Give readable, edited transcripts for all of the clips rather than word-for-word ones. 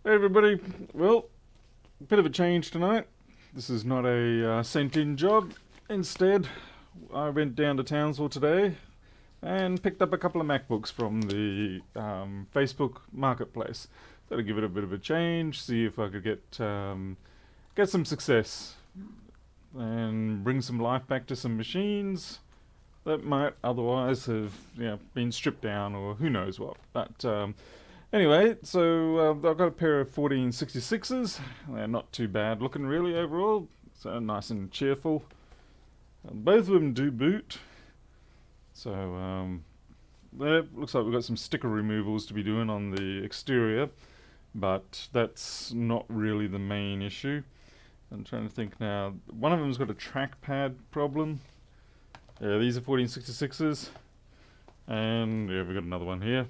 Hey everybody, well, bit of a change tonight. This is not a sent-in job. Instead, I went down to Townsville today and picked up a couple of MacBooks from the Facebook Marketplace. Thought I'd give it a bit of a change, see if I could get some success and bring some life back to some machines that might otherwise have been stripped down or who knows what. But anyway, so I've got a pair of 1466s. They're not too bad looking really overall. So nice and cheerful. Both of them do boot. So there looks like we've got some sticker removals to be doing on the exterior, but that's not really the main issue. I'm trying to think now. One of them's got a trackpad problem. Yeah, these are 1466s. And yeah, we've got another one here.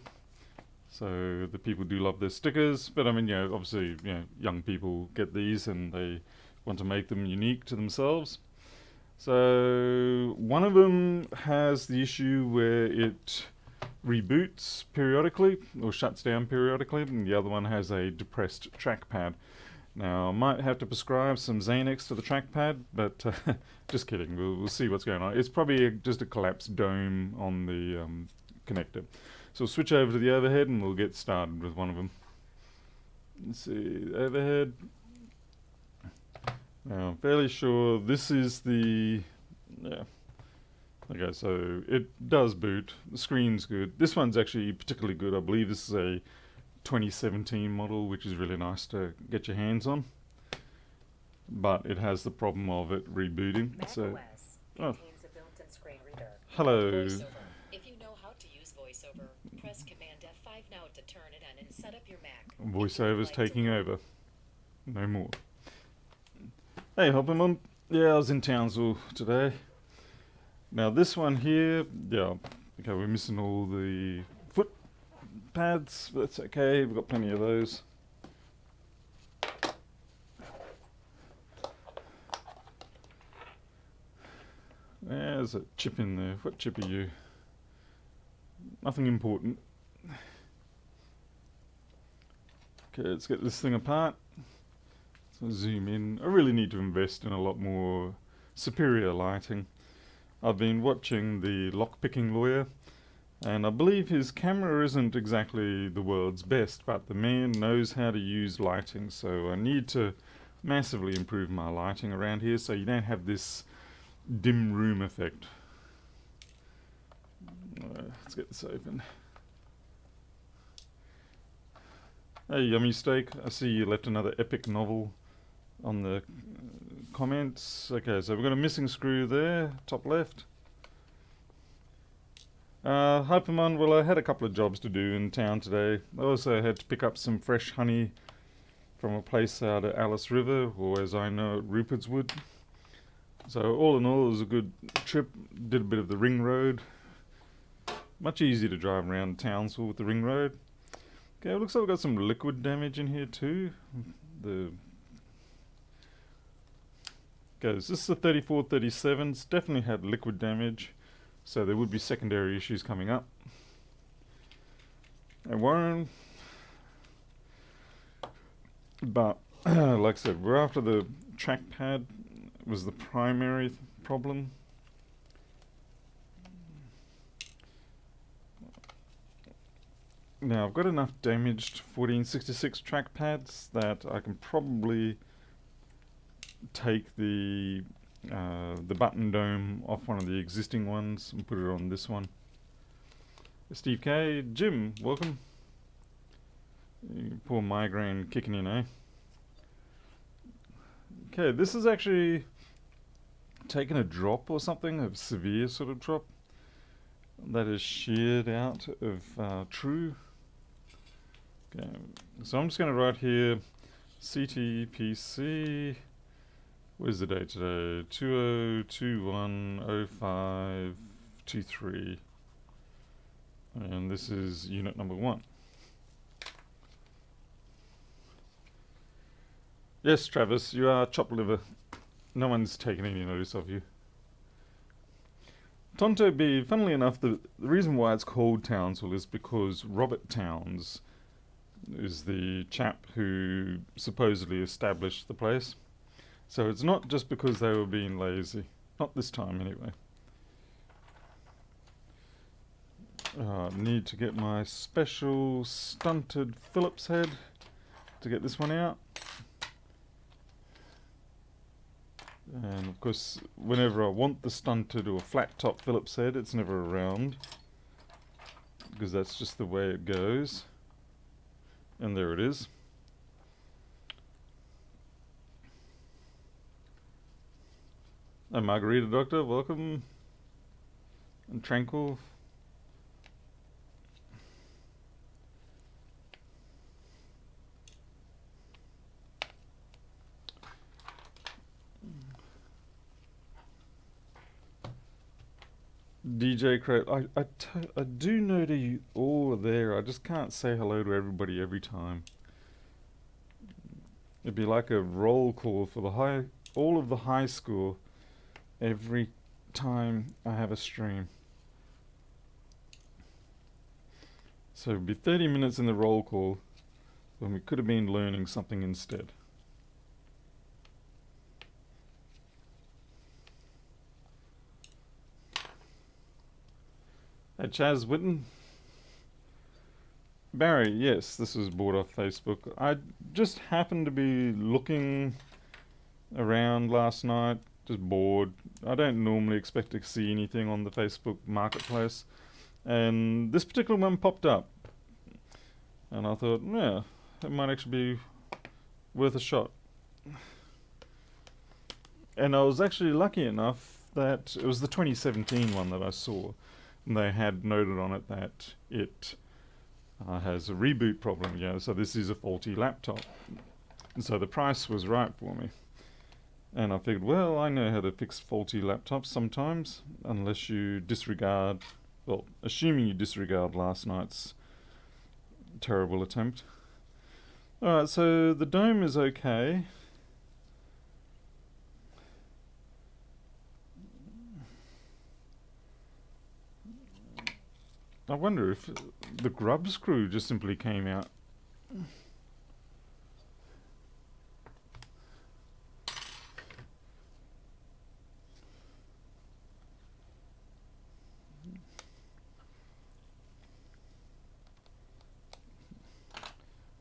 So the people do love their stickers, but I mean, obviously, young people get these and they want to make them unique to themselves. So one of them has the issue where it reboots periodically or shuts down periodically, and the other one has a depressed trackpad. Now, I might have to prescribe some Xanax to the trackpad, but just kidding. We'll see what's going on. It's probably just a collapsed dome on the connector. So we'll switch over to the overhead and we'll get started with one of them. Let's see, overhead. Now, I'm fairly sure this is the... Yeah. Okay, so it does boot. The screen's good. This one's actually particularly good. I believe this is a 2017 model, which is really nice to get your hands on. But it has the problem of it rebooting. Mac So, OS oh, contains a built-in screen reader. hello. VoiceOver. If you know how to use VoiceOver, press Command F5 now to turn it on and set up your Mac. Voiceover's taking over. No more. Hey, Hoppermon. Yeah, I was in Townsville today. Now this one here, yeah, okay, we're missing all the foot pads, but that's okay, we've got plenty of those. There's a chip in there. What chip are you? Nothing important. Okay, let's get this thing apart. So zoom in. I really need to invest in a lot more superior lighting. I've been watching the lockpicking lawyer, and I believe his camera isn't exactly the world's best, but the man knows how to use lighting, so I need to massively improve my lighting around here so you don't have this dim room effect. Let's get this open. Hey, Yummy Steak, I see you left another epic novel on the comments. Okay, so we've got a missing screw there, top left. Hypermon, well, I had a couple of jobs to do in town today. I also had to pick up some fresh honey from a place out at Alice River, or as I know it, Rupert's Wood. So all in all, it was a good trip. Did a bit of the ring road. Much easier to drive around Townsville with the ring road. Okay, it looks like we've got some liquid damage in here too. Okay, this is the 3437. It's definitely had liquid damage, so there would be secondary issues coming up. And Warren, but like I said, we're after the trackpad was the primary problem. Now I've got enough damaged 1466 trackpads that I can probably take the button dome off one of the existing ones and put it on this one. Steve K, Jim, welcome. Poor migraine kicking in, eh? Okay, this is actually taken a drop or something, a severe sort of drop that is sheared out of true. Okay, so I'm just going to write here CTPC. What is the date today? 20210523. And this is unit number 1. Yes, Travis, you are chopped liver. No one's taken any notice of you. Tonto B, funnily enough, the reason why it's called Townsville is because Robert Towns is the chap who supposedly established the place. So it's not just because they were being lazy. Not this time, anyway. Need to get my special stunted Phillips head to get this one out. And of course, whenever I want the stunted or flat top Phillips head, it's never around, because that's just the way it goes. And there it is. And Margarita Doctor, welcome. And Tranquil. DJ Crate, I do know that you all are there. I just can't say hello to everybody every time. It'd be like a roll call for all of the high school every time I have a stream. So it'd be 30 minutes in the roll call when we could have been learning something instead. Hey, Chaz Witten. Barry, yes, this was bought off Facebook. I just happened to be looking around last night, just bored. I don't normally expect to see anything on the Facebook marketplace. And this particular one popped up. And I thought, yeah, it might actually be worth a shot. And I was actually lucky enough that it was the 2017 one that I saw. And they had noted on it that it has a reboot problem, so this is a faulty laptop. And so the price was right for me. And I figured, well, I know how to fix faulty laptops sometimes, unless you disregard, well, assuming you disregard last night's terrible attempt. Alright, so the dome is okay. I wonder if the grub screw just simply came out.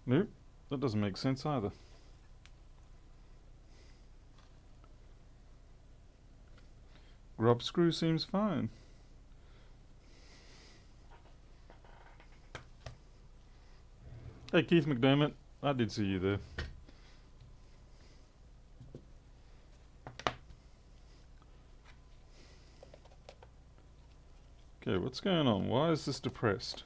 Nope, that doesn't make sense either. Grub screw seems fine. Hey Keith McDermott, I did see you there. Okay, what's going on? Why is this depressed?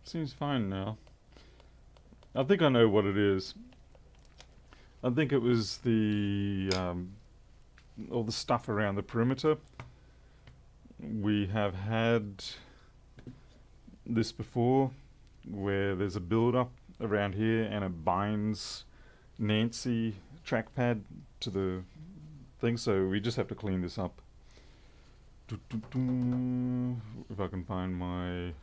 Seems fine now. I think I know what it is. I think it was the all the stuff around the perimeter. We have had this before, where there's a build-up around here and it binds Nancy trackpad to the thing, so we just have to clean this up. If I can find my...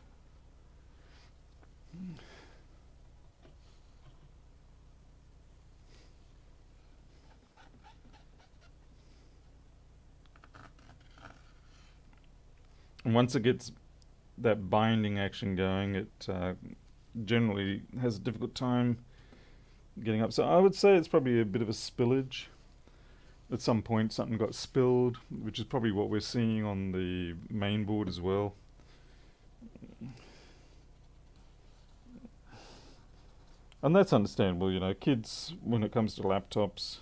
And once it gets that binding action going, it generally has a difficult time getting up. So I would say it's probably a bit of a spillage. At some point something got spilled, which is probably what we're seeing on the main board as well. And that's understandable, kids, when it comes to laptops,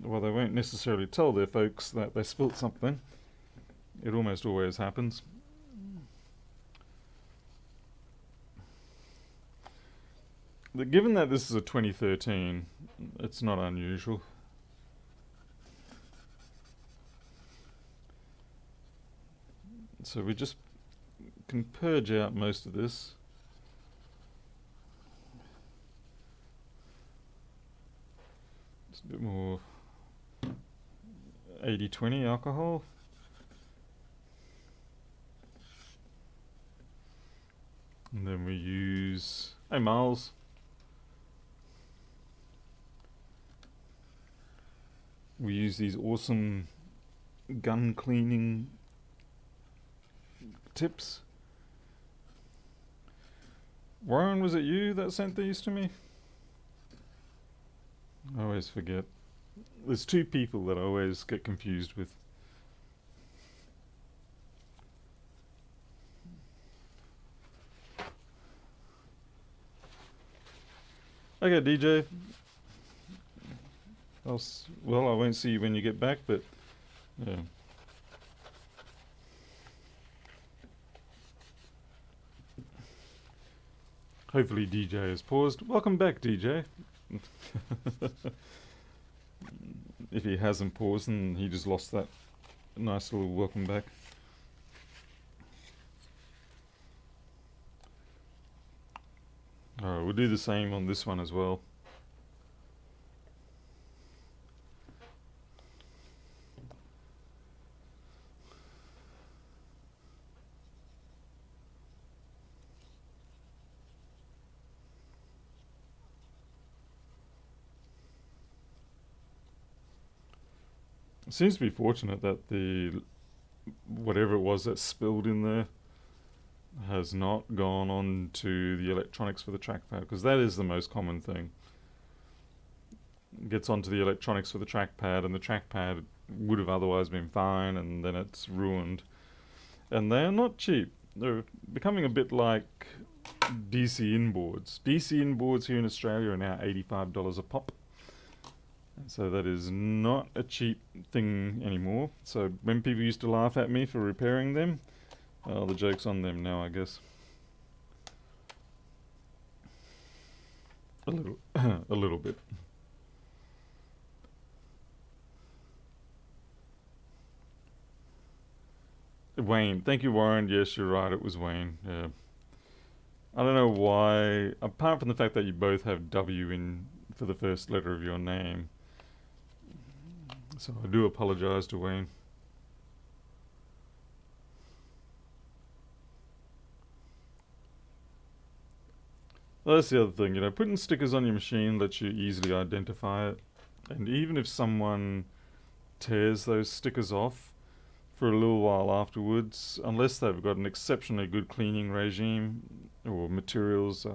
well, they won't necessarily tell their folks that they spilt something. It almost always happens. But given that this is a 2013, it's not unusual. So we just can purge out most of this. a bit more 80-20 alcohol. And then we use, hey Miles, we use these awesome gun cleaning tips. Warren, was it you that sent these to me? I always forget. There's two people that I always get confused with. Okay, DJ. Well, I won't see you when you get back, but yeah. Hopefully DJ has paused. Welcome back, DJ. If he hasn't paused, then he just lost that nice little welcome back. Alright, we'll do the same on this one as well. It seems to be fortunate that the whatever it was that spilled in there has not gone on to the electronics for the trackpad, because that is the most common thing. It gets onto the electronics for the trackpad, and the trackpad would have otherwise been fine, and then it's ruined. And they're not cheap. They're becoming a bit like DC inboards. DC inboards here in Australia are now $85 a pop. So that is not a cheap thing anymore. So when people used to laugh at me for repairing them, well, the joke's on them now, I guess. A little bit. Wayne. Thank you, Warren. Yes, you're right. It was Wayne. Yeah. I don't know why, apart from the fact that you both have W in for the first letter of your name. So I do apologize to Wayne. Well, that's the other thing, putting stickers on your machine lets you easily identify it. And even if someone tears those stickers off for a little while afterwards, unless they've got an exceptionally good cleaning regime or materials,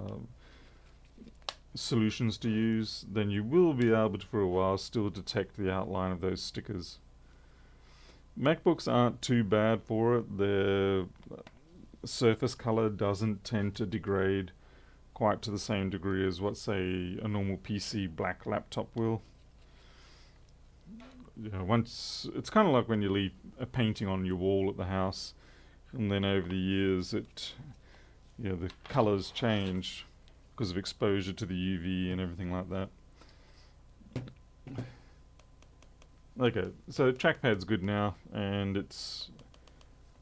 solutions to use, then you will be able to, for a while, still detect the outline of those stickers. MacBooks aren't too bad for it. Their surface color doesn't tend to degrade quite to the same degree as what, say, a normal PC black laptop will. Once it's kind of like when you leave a painting on your wall at the house, and then over the years the colors change because of exposure to the UV and everything like that. Okay, so trackpad's good now, and it's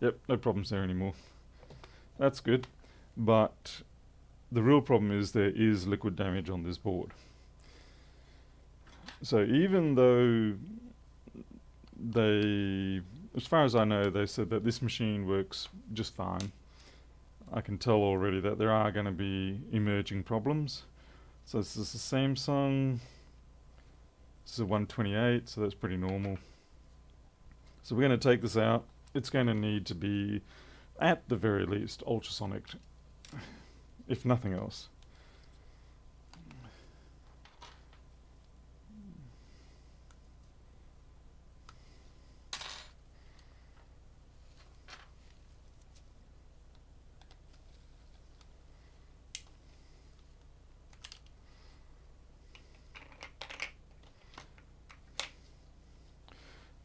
no problems there anymore. That's good, but the real problem is there is liquid damage on this board. So even though as far as I know, they said that this machine works just fine, I can tell already that there are going to be emerging problems. So this is a Samsung. This is a 128, so that's pretty normal. So we're going to take this out. It's going to need to be, at the very least, ultrasonic, if nothing else.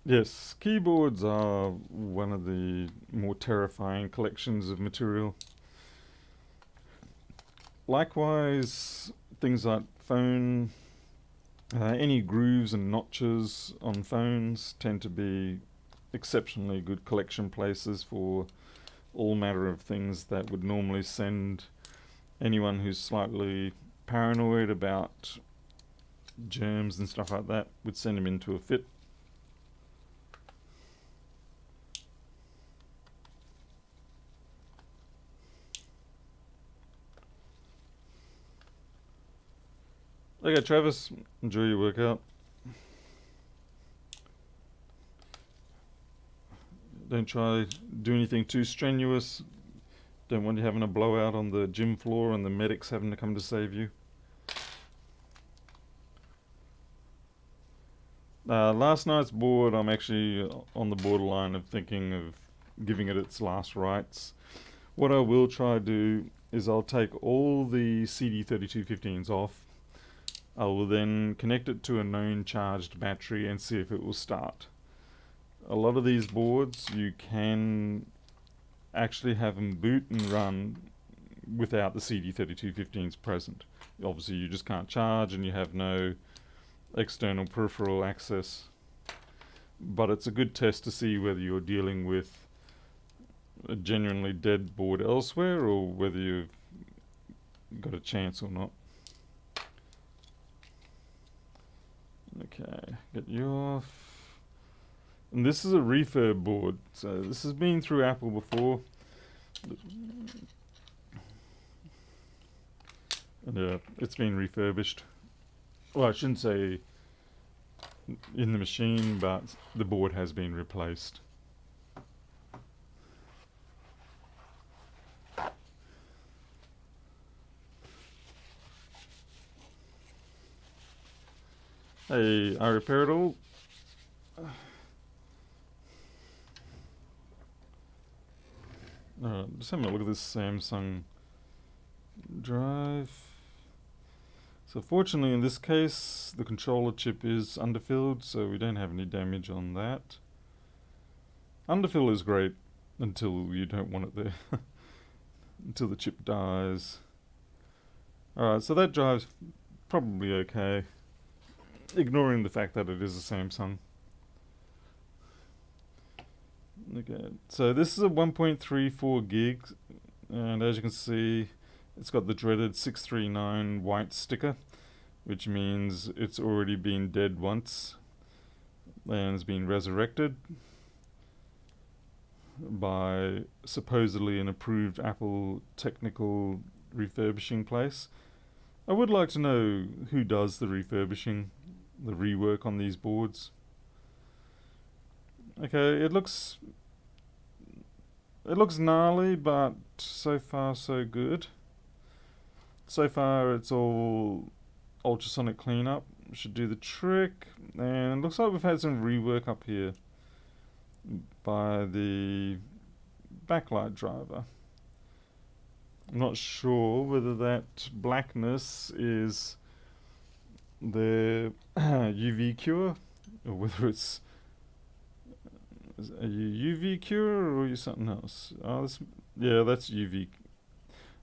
Yes, keyboards are one of the more terrifying collections of material. Likewise, things like any grooves and notches on phones tend to be exceptionally good collection places for all manner of things that would normally send anyone who's slightly paranoid about germs and stuff like that would send them into a fit. Okay, Travis, enjoy your workout. Don't try do anything too strenuous. Don't want you having a blowout on the gym floor and the medics having to come to save you. Last night's board, I'm actually on the borderline of thinking of giving it its last rites. What I will try to do is I'll take all the CD3215s off. I will then connect it to a known charged battery and see if it will start. A lot of these boards you can actually have them boot and run without the CD3215s present. Obviously you just can't charge and you have no external peripheral access, but it's a good test to see whether you're dealing with a genuinely dead board elsewhere or whether you've got a chance or not. Okay, get you off. And this is a refurb board, so this has been through Apple before. And it's been refurbished. Well, I shouldn't say in the machine, but the board has been replaced. Hey, I repaired all. Just having a look at this Samsung drive. So fortunately in this case the controller chip is underfilled, so we don't have any damage on that. Underfill is great until you don't want it there. Until the chip dies. Alright, so that drive's probably okay, ignoring the fact that it is a Samsung. Okay, so this is a 1.34 gigs, and as you can see it's got the dreaded 639 white sticker, which means it's already been dead once and has been resurrected by supposedly an approved Apple technical refurbishing place. I would like to know who does the refurbishing, the rework on these boards. Okay, it looks gnarly, but so far so good. So far it's all ultrasonic cleanup, should do the trick, and it looks like we've had some rework up here by the backlight driver. I'm not sure whether that blackness is the UV cure or whether it's a UV cure or are you something else? Oh, that's UV.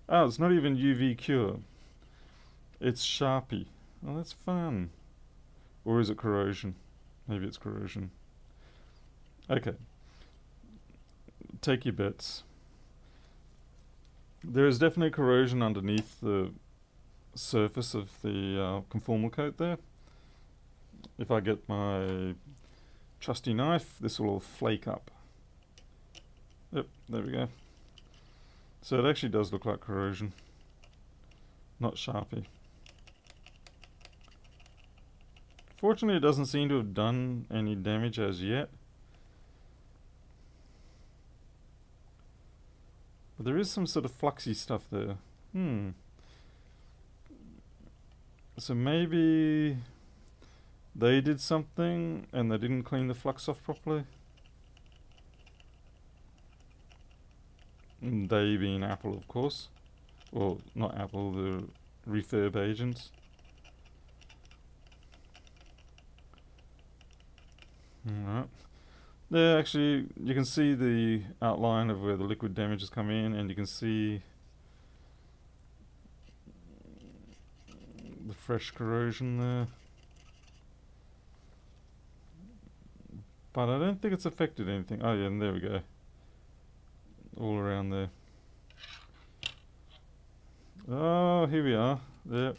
Oh, it's not even UV cure. It's Sharpie. Oh, that's fun. Or is it corrosion? Maybe it's corrosion. Okay. Take your bets. There is definitely corrosion underneath the surface of the conformal coat there. If I get my trusty knife, this will all flake up. Yep, there we go. So it actually does look like corrosion, not Sharpie. Fortunately, it doesn't seem to have done any damage as yet. But there is some sort of fluxy stuff there. So maybe they did something and they didn't clean the flux off properly. And they being Apple, of course. Well, not Apple, the refurb agents. Alright. There, actually, you can see the outline of where the liquid damage has come in, and you can see the fresh corrosion there. But I don't think it's affected anything. Oh yeah, and there we go. All around there. Oh, here we are. There.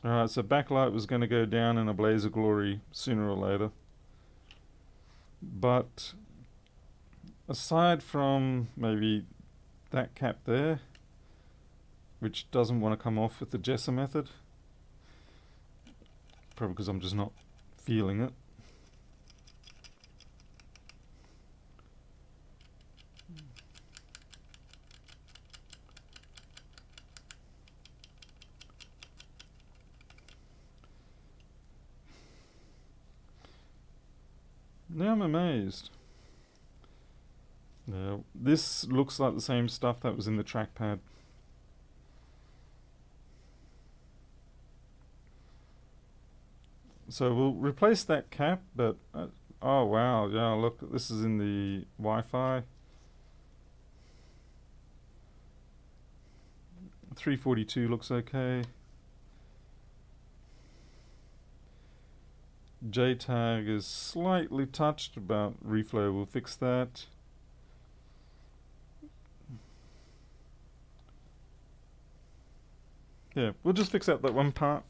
Alright, so backlight was going to go down in a blaze of glory sooner or later. But aside from maybe that cap there, which doesn't want to come off with the Jesser method, probably because I'm just not feeling it. Now I'm amazed. Now, this looks like the same stuff that was in the trackpad. So we'll replace that cap, but oh wow, yeah, look, this is in the Wi-Fi. 342 looks okay. JTAG is slightly touched, but reflow will fix that. Yeah, we'll just fix out that one cap.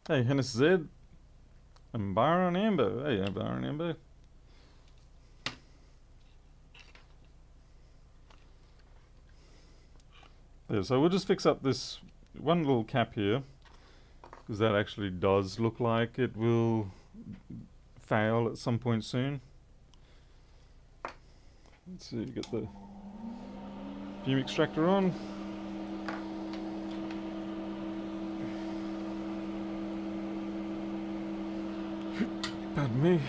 Hey, Hennis Z. And Byron Amber. Hey, Byron Amber. There, so we'll just fix up this one little cap here, because that actually does look like it will fail at some point soon. Let's see, get the fume extractor on. Pardon me.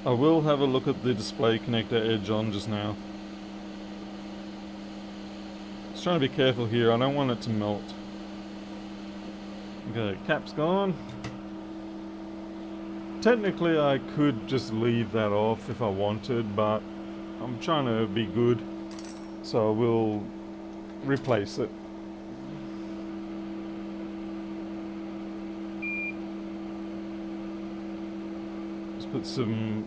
I will have a look at the display connector edge on just now. Just trying to be careful here, I don't want it to melt. Okay, cap's gone. Technically I could just leave that off if I wanted, but I'm trying to be good, so I will replace it. Just put some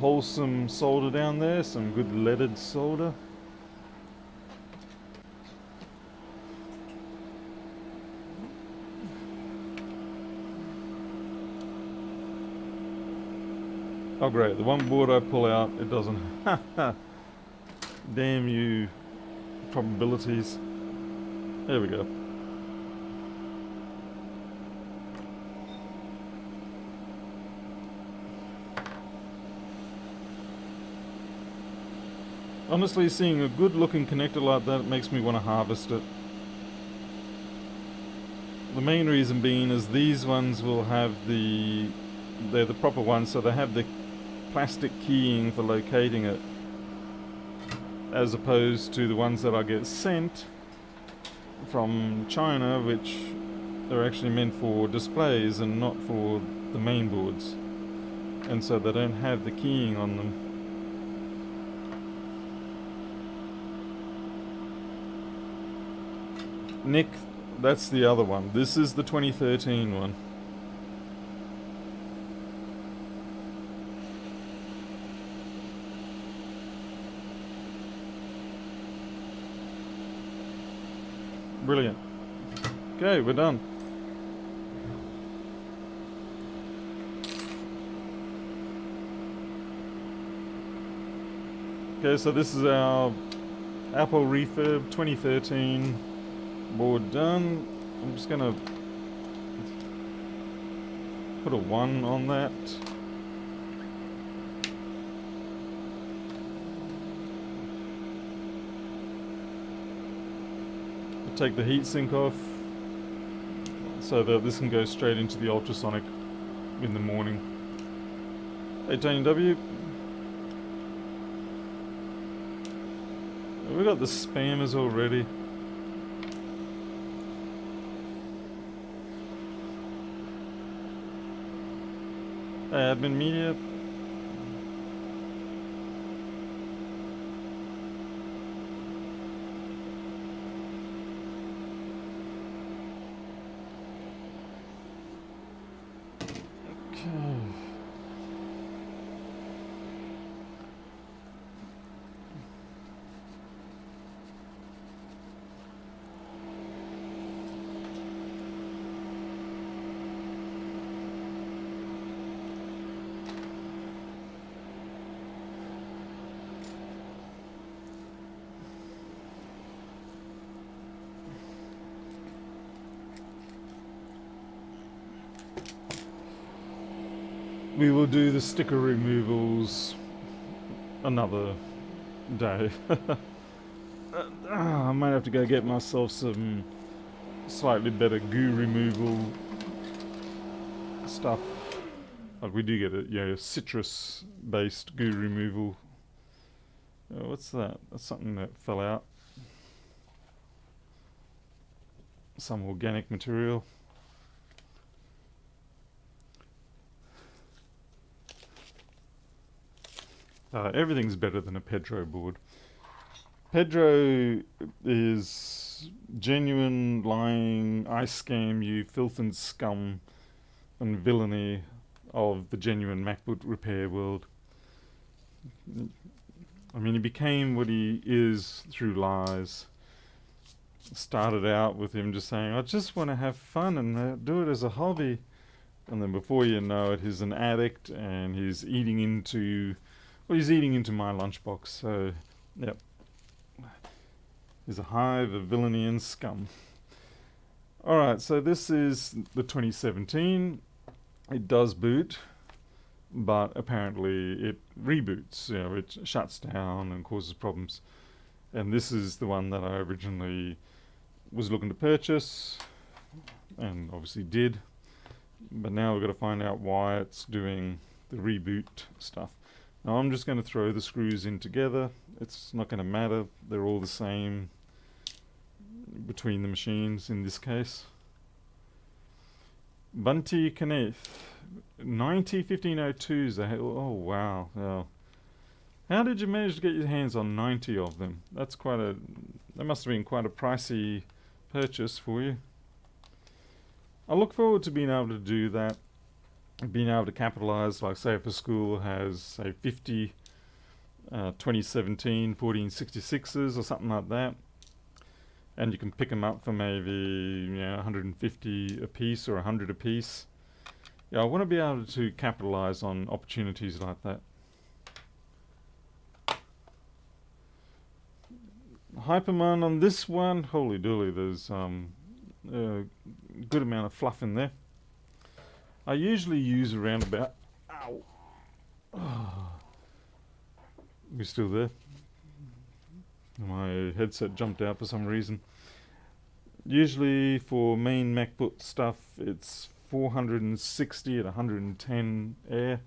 wholesome solder down there, some good leaded solder. Oh great, the one board I pull out, it doesn't. Damn you, probabilities. There we go. Honestly, seeing a good looking connector like that makes me want to harvest it. The main reason being is these ones will have they're the proper ones, so they have the plastic keying for locating it, as opposed to the ones that I get sent from China, which are actually meant for displays and not for the main boards, and so they don't have the keying on them. Nick, that's the other one. This is the 2013 one. Brilliant. Okay, we're done. Okay, so this is our Apple Refurb 2013 board done. I'm just gonna put a 1 on that. Take the heatsink off so that this can go straight into the ultrasonic in the morning. Hey Tony W. We got the spammers already. Hey Admin Media. We will do the sticker removals another day. I might have to go get myself some slightly better goo removal stuff. Like we do get a citrus-based goo removal. What's that? That's something that fell out. Some organic material. Everything's better than a Pedro board. Pedro is genuine lying, I scam you, filth and scum and villainy of the genuine MacBook repair world. I mean, he became what he is through lies. Started out with him just saying, I just want to have fun and do it as a hobby. And then before you know it, he's an addict and he's eating into my lunchbox. So, yep. He's a hive of villainy and scum. Alright, so this is the 2017. It does boot, but apparently it reboots. It shuts down and causes problems. And this is the one that I originally was looking to purchase, and obviously did. But now we've got to find out why it's doing the reboot stuff. Now I'm just going to throw the screws in together. It's not going to matter. They're all the same between the machines in this case. Bunty Kenneth. 1502s. Oh wow. Oh. How did you manage to get your hands on 90 of them? That must have been quite a pricey purchase for you. I look forward to being able to do that. Being able to capitalize, like say if a school has say 50 2017 1466s or something like that, and you can pick them up for maybe 150 a piece or 100 a piece. Yeah, I want to be able to capitalize on opportunities like that. Hyperman on this one, holy dooly, there's a good amount of fluff in there. I usually use around about... Ow! Oh. We still there? My headset jumped out for some reason. Usually for main MacBook stuff, it's 460 at 110 air.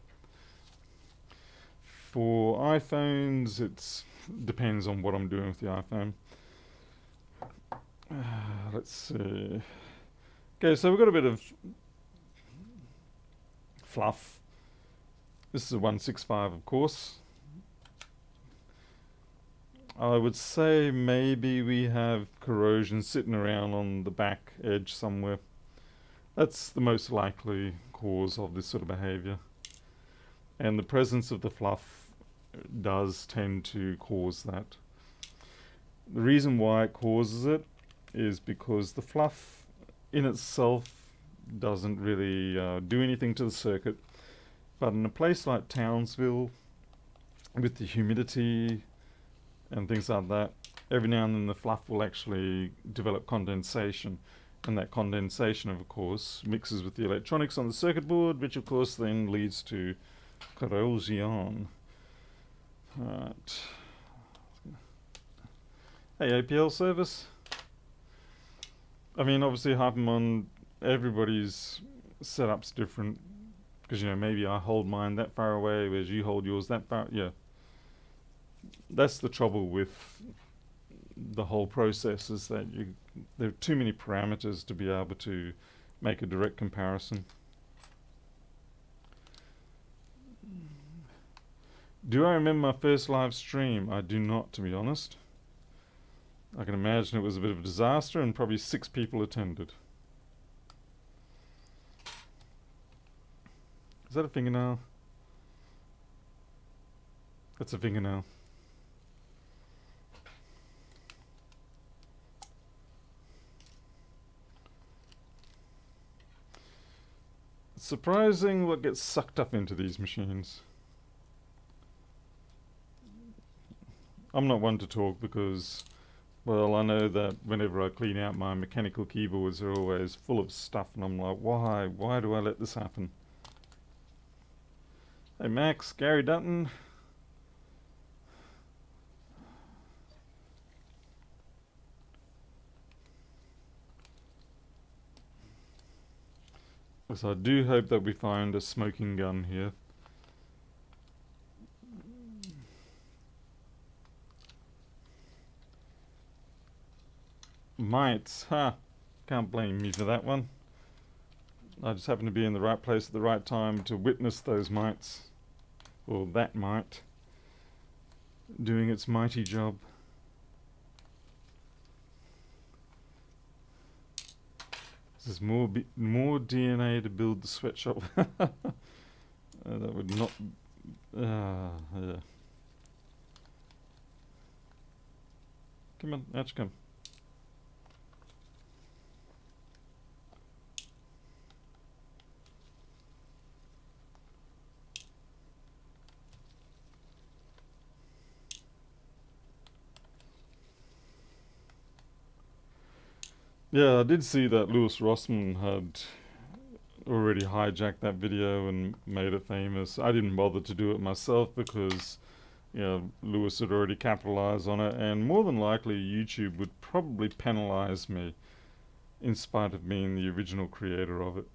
For iPhones, it depends on what I'm doing with the iPhone. Let's see. Okay, so we've got a bit of fluff. This is a 165, of course. I would say maybe we have corrosion sitting around on the back edge somewhere. That's the most likely cause of this sort of behavior. And the presence of the fluff does tend to cause that. The reason why it causes it is because the fluff in itself doesn't really do anything to the circuit. But in a place like Townsville, with the humidity and things like that, every now and then the fluff will actually develop condensation. And that condensation, of course, mixes with the electronics on the circuit board, which of course then leads to corrosion. Right. Hey, APL service. I mean, obviously, Hypermon, everybody's setup's different. Because, maybe I hold mine that far away, whereas you hold yours that far. Yeah. That's the trouble with the whole process, is that there are too many parameters to be able to make a direct comparison. Do I remember my first live stream? I do not, to be honest. I can imagine it was a bit of a disaster and probably 6 people attended. Is that a fingernail? That's a fingernail. It's surprising what gets sucked up into these machines. I'm not one to talk because, well, I know that whenever I clean out my mechanical keyboards, they're always full of stuff, and I'm like, why? Why do I let this happen? Hey Max, Gary Dutton. So I do hope that we find a smoking gun here. Mites, ha! Can't blame me for that one. I just happened to be in the right place at the right time to witness those mites. Or that mite. Doing its mighty job. This is more DNA to build the sweatshop. That would not... yeah. Come on, out you come. Yeah, I did see that Lewis Rossman had already hijacked that video and made it famous. I didn't bother to do it myself because, you know, Lewis had already capitalized on it, and more than likely YouTube would probably penalize me in spite of being the original creator of it.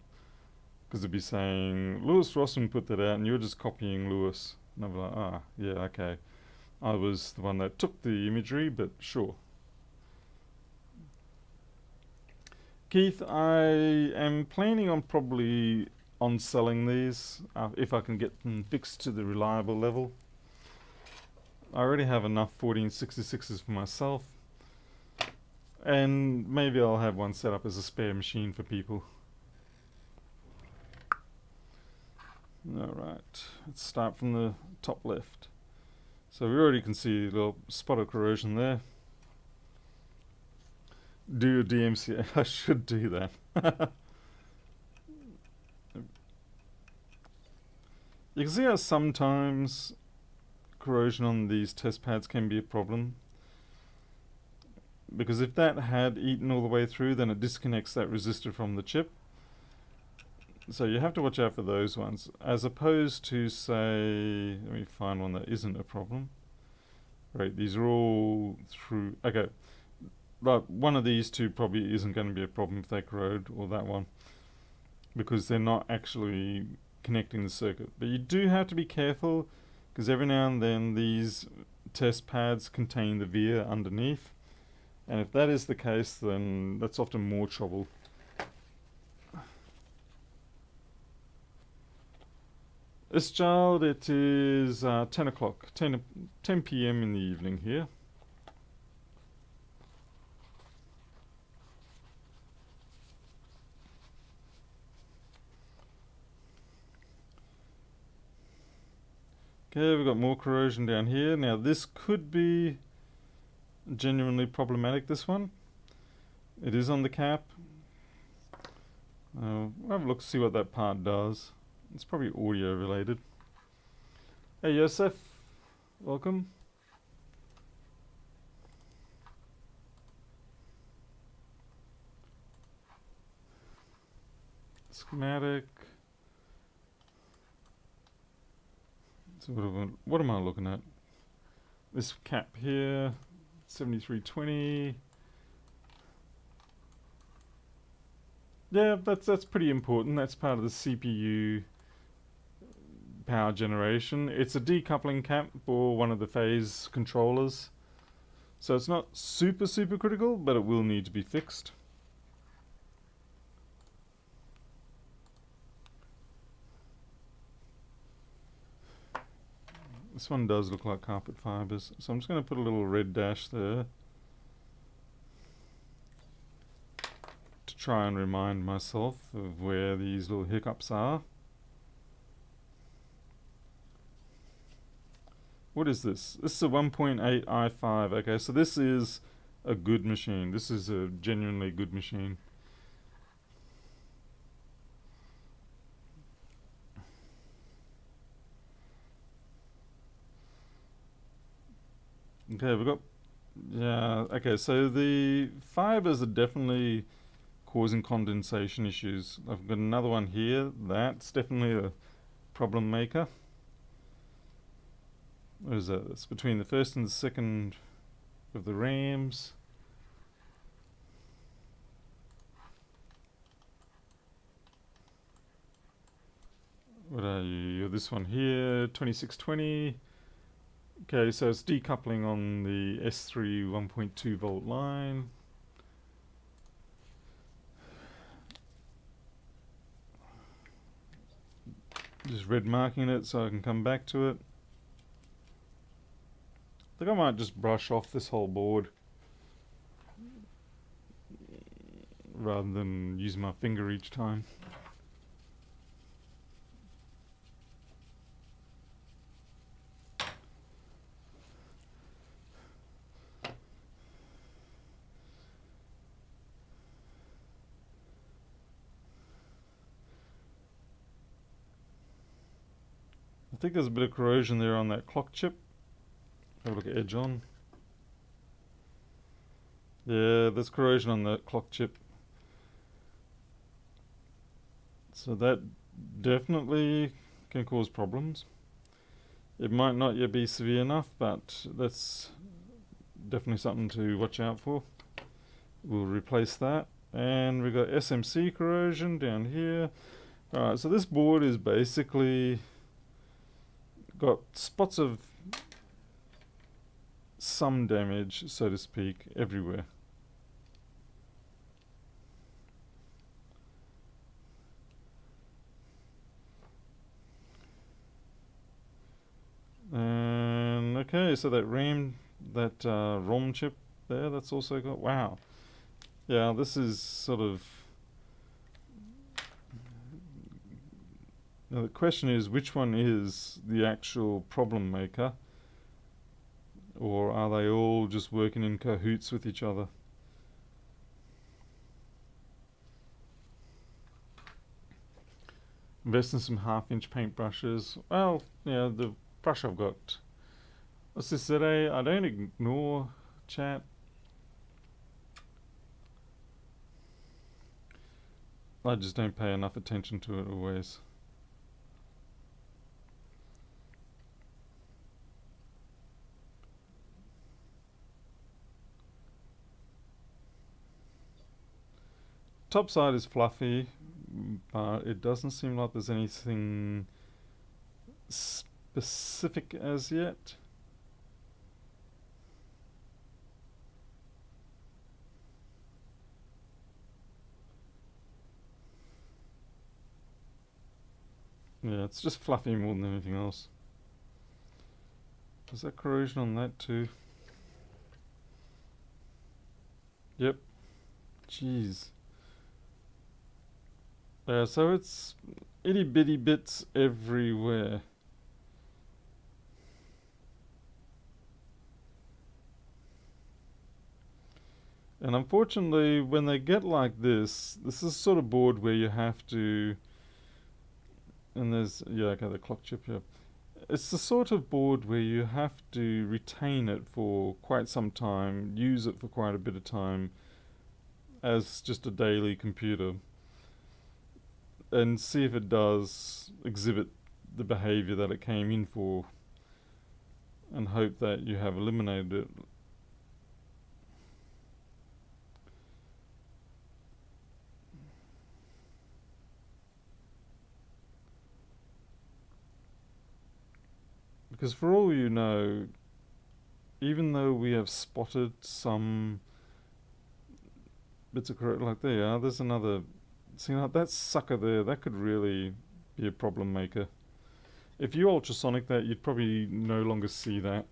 Because they'd be saying, Lewis Rossman put that out and you're just copying Lewis. And I'd be like, ah, yeah, okay. I was the one that took the imagery, but sure. Keith, I am planning on probably on selling these if I can get them fixed to the reliable level. I already have enough 1466s for myself, and maybe I'll have one set up as a spare machine for people. Alright, let's start from the top left. So we already can see a little spot of corrosion there. Do a DMCA. I should do that. You can see how sometimes corrosion on these test pads can be a problem. Because if that had eaten all the way through, then it disconnects that resistor from the chip. So you have to watch out for those ones. As opposed to, say, let me find one that isn't a problem. Right, these are all through... Okay. But one of these two probably isn't going to be a problem if they corrode, or that one, because they're not actually connecting the circuit. But you do have to be careful, because every now and then these test pads contain the via underneath, and if that is the case, then that's often more trouble. This child, it is 10 o'clock, 10 p.m. in the evening here. Okay, we've got more corrosion down here. Now this could be genuinely problematic, this one. It is on the cap. We'll have a look to see what that part does. It's probably audio related. Hey Yosef, welcome. Schematic. So what am I looking at? This cap here, 7320. Yeah, that's pretty important. That's part of the CPU power generation. It's a decoupling cap for one of the phase controllers. So it's not super critical, but it will need to be fixed. This one does look like carpet fibers, so I'm just going to put a little red dash there to try and remind myself of where these little hiccups are. What is this? This is a 1.8 i5. Okay, so this is a good machine. This is a genuinely good machine. Okay, we've got... Yeah, okay, so the fibers are definitely causing condensation issues. I've got another one here. That's definitely a problem maker. What is that? It's between the first and the second of the RAMs. What are you? This one here, 2620. Okay, so it's decoupling on the S3 1.2 volt line. Just red marking it so I can come back to it. I think I might just brush off this whole board rather than use my finger each time. I think there's a bit of corrosion there on that clock chip. Have a look at edge on. Yeah, there's corrosion on that clock chip. So that definitely can cause problems. It might not yet be severe enough, but that's definitely something to watch out for. We'll replace that. And we've got SMC corrosion down here. Alright, so this board is basically got spots of some damage, so to speak, everywhere. And okay, so that ROM chip there, that's also got, wow. Yeah, this is sort of, now the question is, which one is the actual problem maker? Or are they all just working in cahoots with each other? Invest in some half-inch paintbrushes. Well, yeah, the brush I've got. What's this today? I don't ignore chat. I just don't pay enough attention to it always. Top side is fluffy, but it doesn't seem like there's anything specific as yet. Yeah, it's just fluffy more than anything else. Is that corrosion on that too? Yep. Jeez. So it's itty bitty bits everywhere. And unfortunately, when they get like this is sort of board where you have to, and there's, yeah, okay, the clock chip here. It's the sort of board where you have to retain it for quite some time, use it for quite a bit of time as just a daily computer, and see if it does exhibit the behavior that it came in for, and hope that you have eliminated it. Because for all you know, even though we have spotted some bits of correct, like there you are, there's another, see that sucker there, that could really be a problem maker. If you ultrasonic that, you'd probably no longer see that.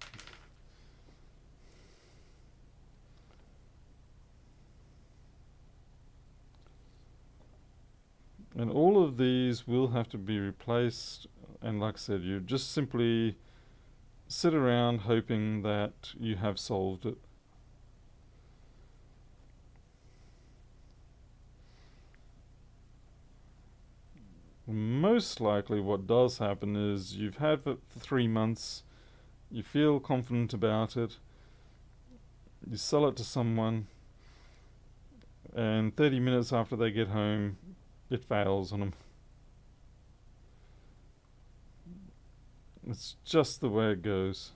And all of these will have to be replaced, and like I said, you just simply sit around hoping that you have solved it. Most likely what does happen is you've had it for 3 months, you feel confident about it, you sell it to someone, and 30 minutes after they get home, it fails on them. It's just the way it goes.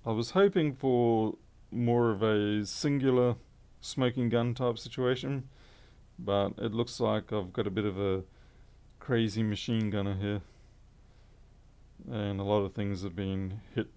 I was hoping for more of a singular smoking gun type situation, but it looks like I've got a bit of a crazy machine gunner here, and a lot of things have been hit.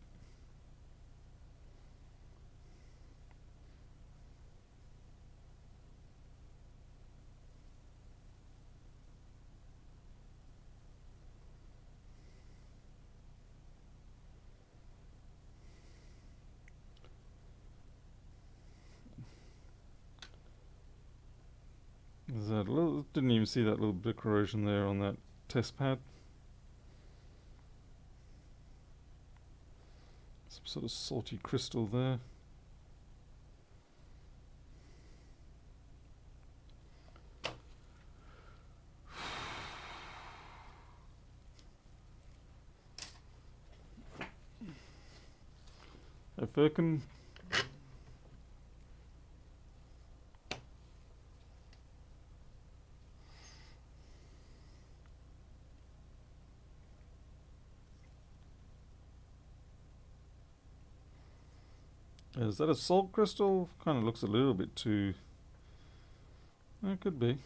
Is that didn't even see that little bit of corrosion there on that test pad. Some sort of salty crystal there. A Firkin. Is that a salt crystal? Kind of looks a little bit too... It could be.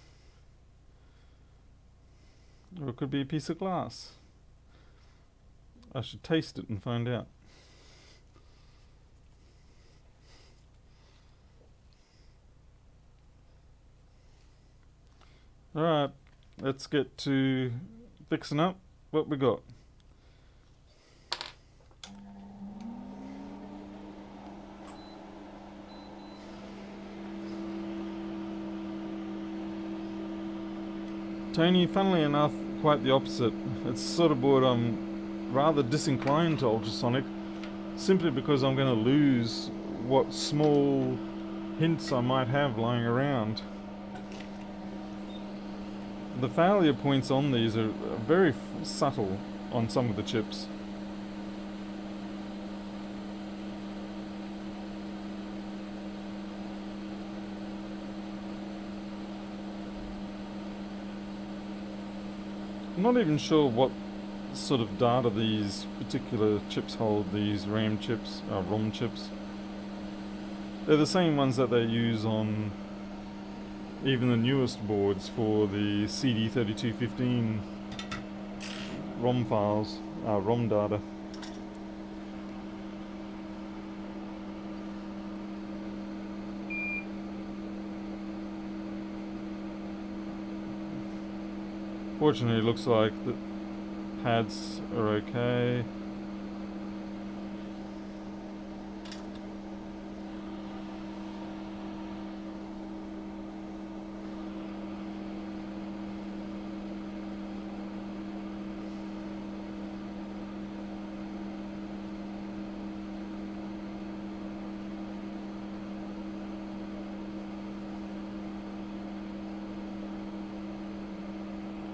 Or it could be a piece of glass. I should taste it and find out. Alright, let's get to fixing up what we got. Tony, funnily enough, quite the opposite. It's sort of what I'm rather disinclined to ultrasonic, simply because I'm going to lose what small hints I might have lying around. The failure points on these are very subtle on some of the chips. I'm not even sure what sort of data these particular chips hold, these RAM chips, ROM chips. They're the same ones that they use on even the newest boards for the CD3215 ROM files, ROM data. Fortunately, it looks like the pads are okay.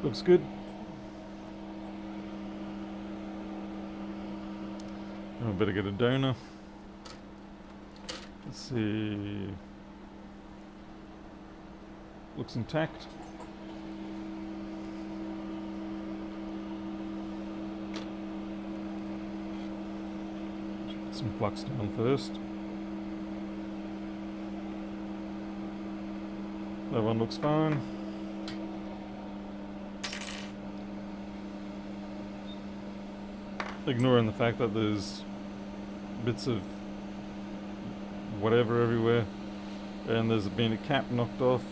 Looks good. I better get a donor. Let's see. Looks intact. Put some flux down first. That one looks fine. Ignoring the fact that there's bits of whatever everywhere, and there's been a cap knocked off.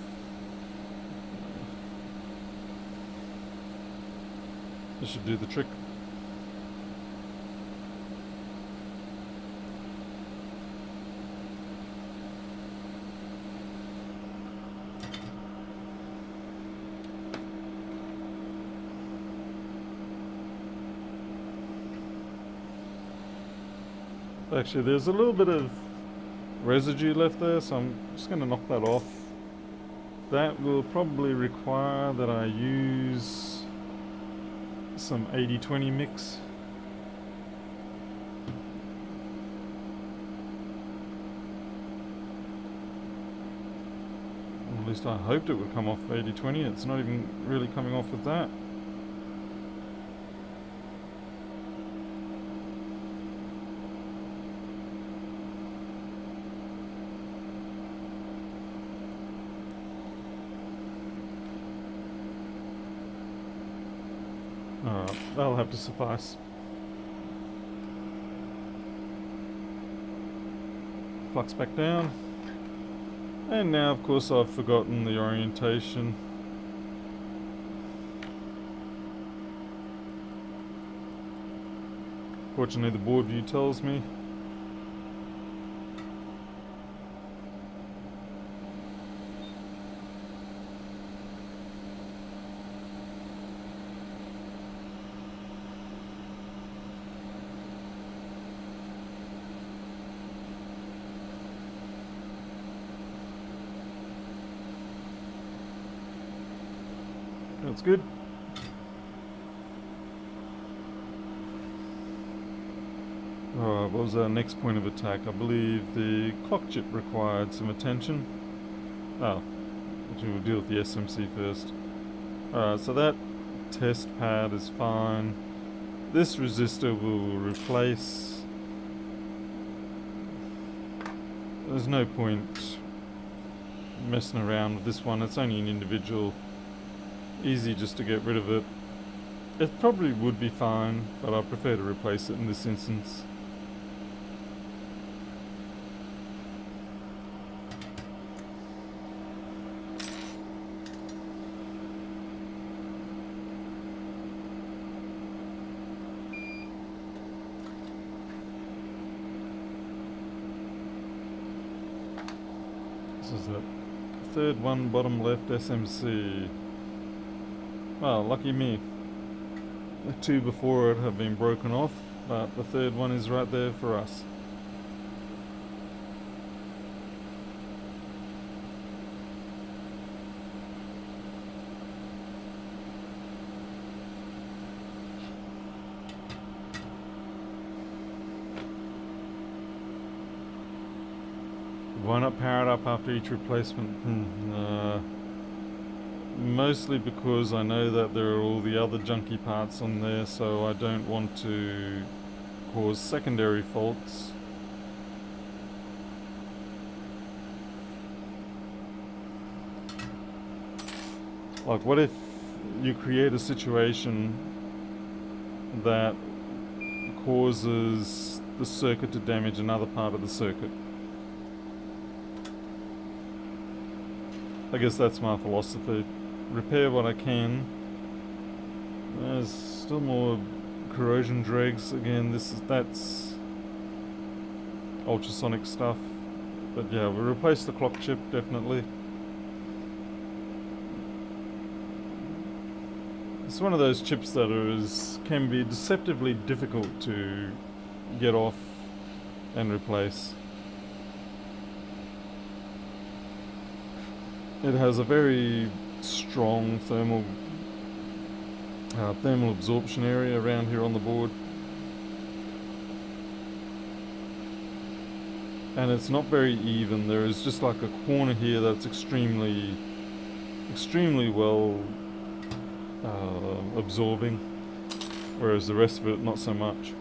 This should do the trick. Actually, there's a little bit of residue left there, so I'm just going to knock that off. That will probably require that I use some 80-20 mix. At least I hoped it would come off 80-20. It's not even really coming off with that. Alright, that'll have to suffice. Flux back down. And now, of course, I've forgotten the orientation. Fortunately, the board view tells me. That's good. Alright, what was our next point of attack? I believe the clock chip required some attention. Oh, we'll deal with the SMC first. Alright, so that test pad is fine. This resistor will replace. There's no point messing around with this one. It's only an individual. Easy just to get rid of it. It probably would be fine, but I prefer to replace it in this instance. This is the third one, bottom left, SMC. Well, lucky me. The two before it have been broken off, but the third one is right there for us. Why not power it up after each replacement? Mostly because I know that there are all the other junky parts on there, so I don't want to cause secondary faults. Like, what if you create a situation that causes the circuit to damage another part of the circuit? I guess that's my philosophy. Repair what I can. There's still more corrosion dregs. Again, that's ultrasonic stuff. But yeah, we'll replace the clock chip definitely. It's one of those chips that can be deceptively difficult to get off and replace. It has a very strong thermal absorption area around here on the board, and it's not very even. There is just like a corner here that's extremely well absorbing, whereas the rest of it not so much.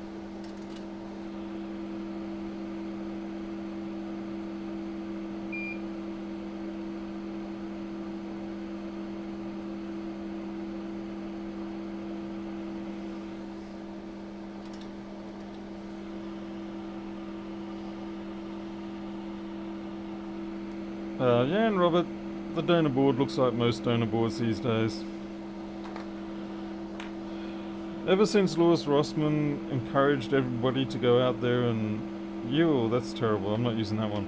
Yeah, and Robert, the donor board looks like most donor boards these days. Ever since Louis Rossmann encouraged everybody to go out there and... that's terrible, I'm not using that one.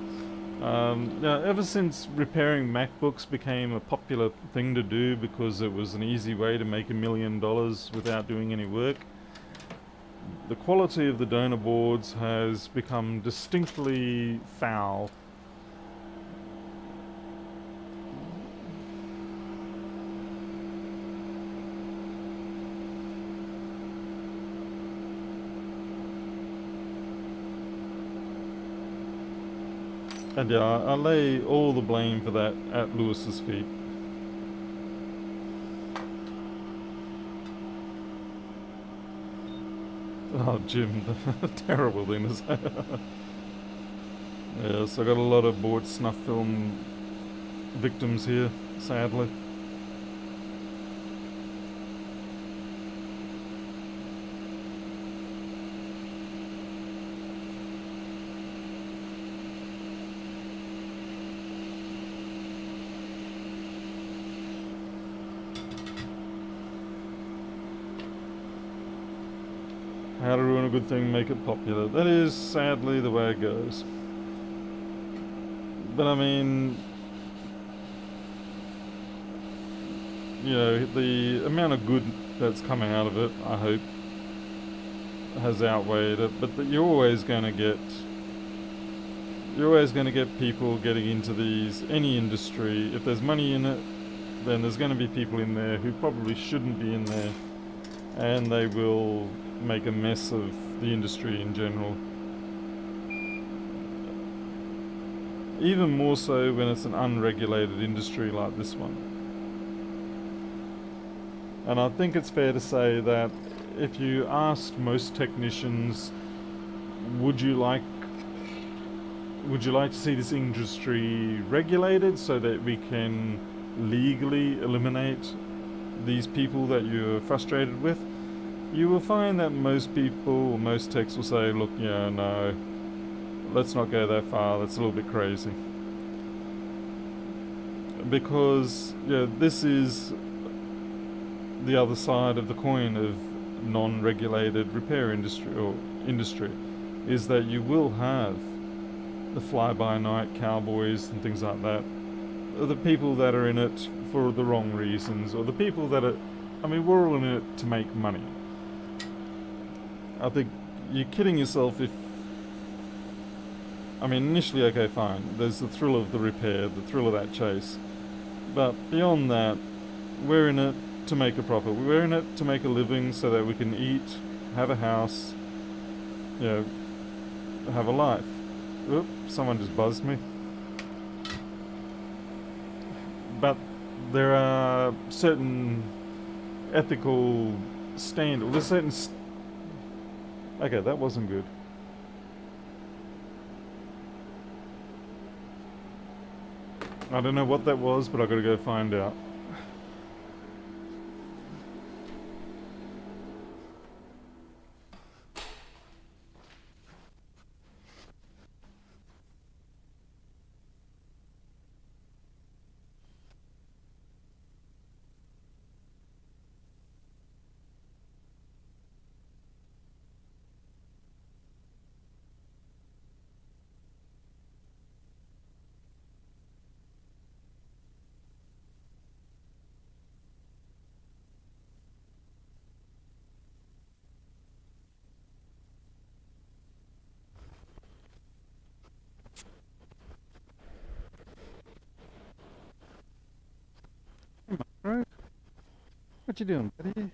Yeah, ever since repairing MacBooks became a popular thing to do because it was an easy way to make $1 million without doing any work, The quality of the donor boards has become distinctly foul. And yeah, I lay all the blame for that at Lewis's feet. Oh, Jim, terrible thing to say. Yeah, so I got a lot of bought snuff film victims here, sadly. How to ruin a good thing, make it popular. That is sadly the way it goes. But I mean, you know, the amount of good that's coming out of it, I hope, has outweighed it. But you're always going to get people getting into any industry. If there's money in it, then there's going to be people in there who probably shouldn't be in there, and they will make a mess of the industry in general. Even more so when it's an unregulated industry like this one. And I think it's fair to say that if you asked most technicians, would you like would you like to see this industry regulated so that we can legally eliminate these people that you're frustrated with? You will find that most people, or most techs will say, look, yeah, no, let's not go that far, that's a little bit crazy. Because, yeah, this is the other side of the coin of non-regulated repair industry, is that you will have the fly-by-night cowboys and things like that, the people that are in it for the wrong reasons, or the people that are, I mean, we're all in it to make money. I think you're kidding yourself if, I mean, initially, okay, fine, there's the thrill of the repair, the thrill of that chase, but beyond that, we're in it to make a profit. We're in it to make a living so that we can eat, have a house, you know, have a life. Oop, someone just buzzed me. But there are certain ethical standards. There's certain. Okay, that wasn't good. I don't know what that was, but I gotta go find out. Right? What you doing, buddy?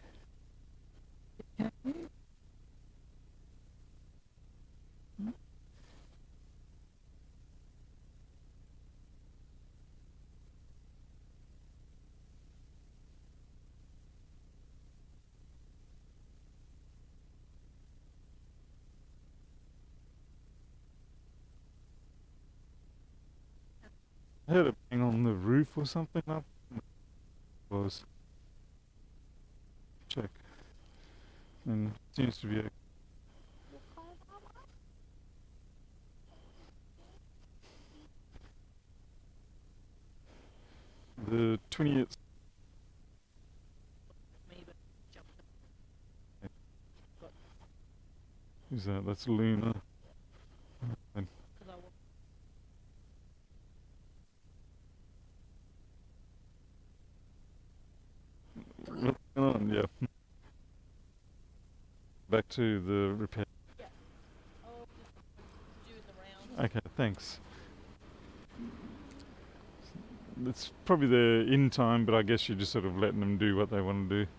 I heard a bang on the roof or something. I was check, and seems to be the 20th. Who's that? That's Luna. And what's going on? Yeah, back to the repair. Yeah. Oh, just doing the rounds. Okay, thanks. It's probably the in time, but I guess you're just sort of letting them do what they want to do.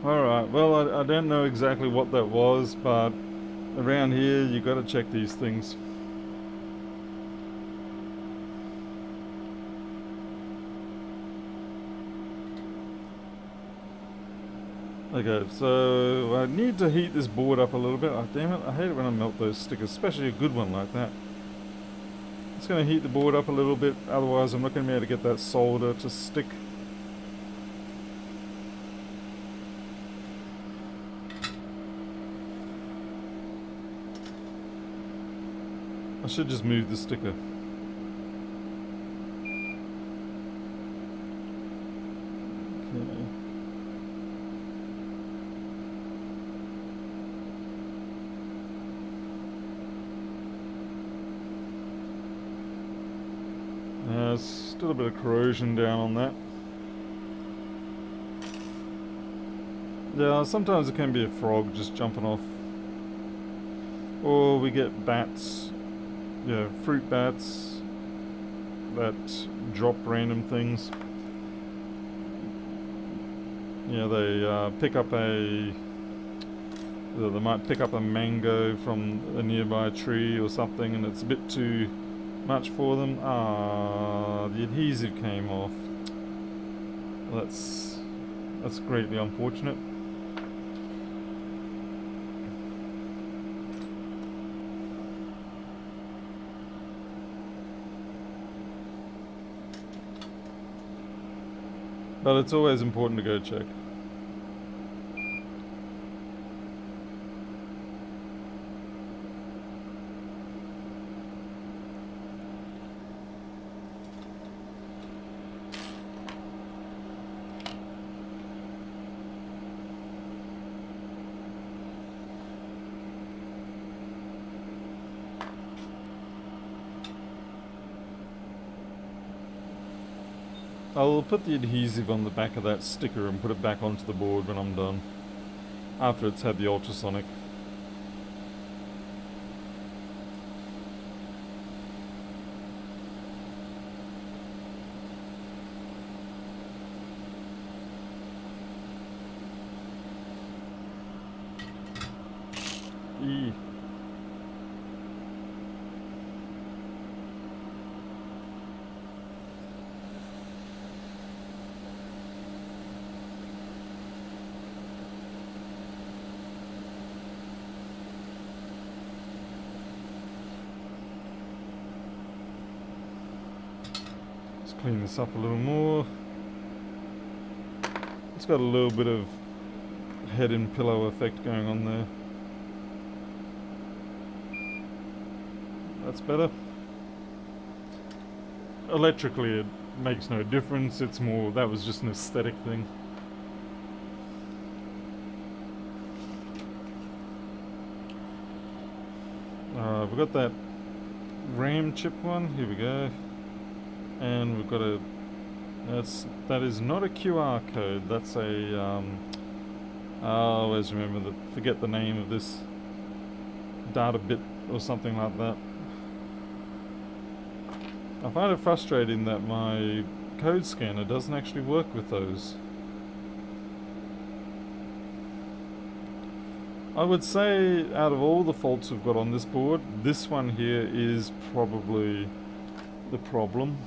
Alright, well, I don't know exactly what that was, but around here you got to check these things. Okay, so I need to heat this board up a little bit. Oh, damn it, I hate it when I melt those stickers, especially a good one like that. It's going to heat the board up a little bit, otherwise I'm not going to be able to get that solder to stick. I should just move the sticker. Okay. There's still a bit of corrosion down on that. Yeah, sometimes it can be a frog just jumping off. Or we get bats, yeah, fruit bats that drop random things. Yeah, they pick up they might pick up a mango from a nearby tree or something, and it's a bit too much for them. Ah, the adhesive came off. Well, that's greatly unfortunate. But it's always important to go check. I'll put the adhesive on the back of that sticker and put it back onto the board when I'm done, after it's had the ultrasonic. Eee. Let's clean this up a little more. It's got a little bit of head and pillow effect going on there. That's better. Electrically it makes no difference, it's more, that was just an aesthetic thing. We've got that RAM chip one, here we go. And we've got that is not a QR code, that's a, I always remember forget the name of this data bit or something like that. I find it frustrating that my code scanner doesn't actually work with those. I would say out of all the faults we've got on this board, this one here is probably the problem.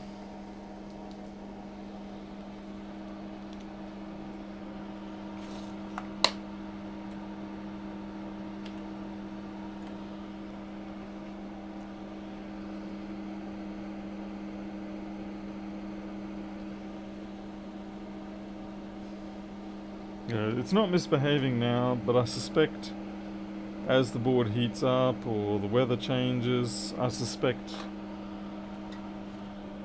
It's not misbehaving now, but I suspect as the board heats up or the weather changes, I suspect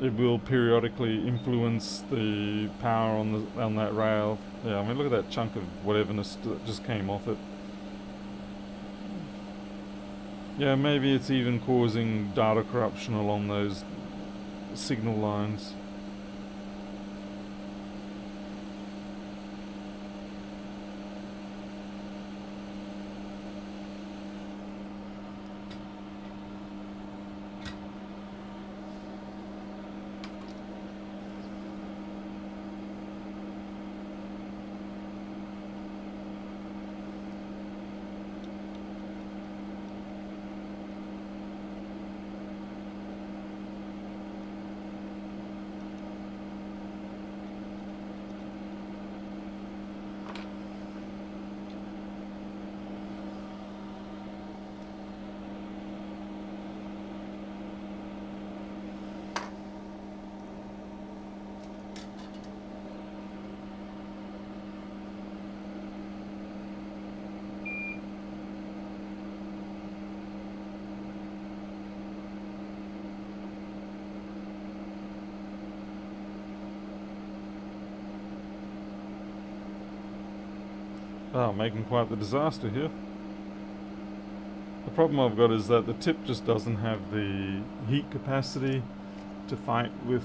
it will periodically influence the power on that rail. Yeah, I mean, look at that chunk of whateverness that just came off it. Yeah, maybe it's even causing data corruption along those signal lines. Oh, making quite the disaster here. The problem I've got is that the tip just doesn't have the heat capacity to fight with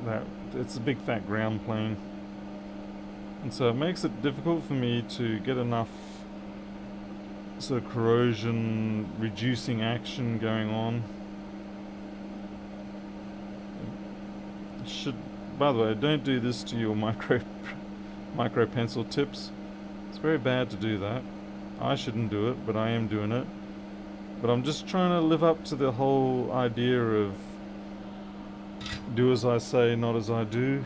that. It's a big fat ground plane, and so it makes it difficult for me to get enough sort of corrosion reducing action going on. By the way, don't do this to your micro pencil tips. It's very bad to do that. I shouldn't do it, but I am doing it. But I'm just trying to live up to the whole idea of do as I say, not as I do.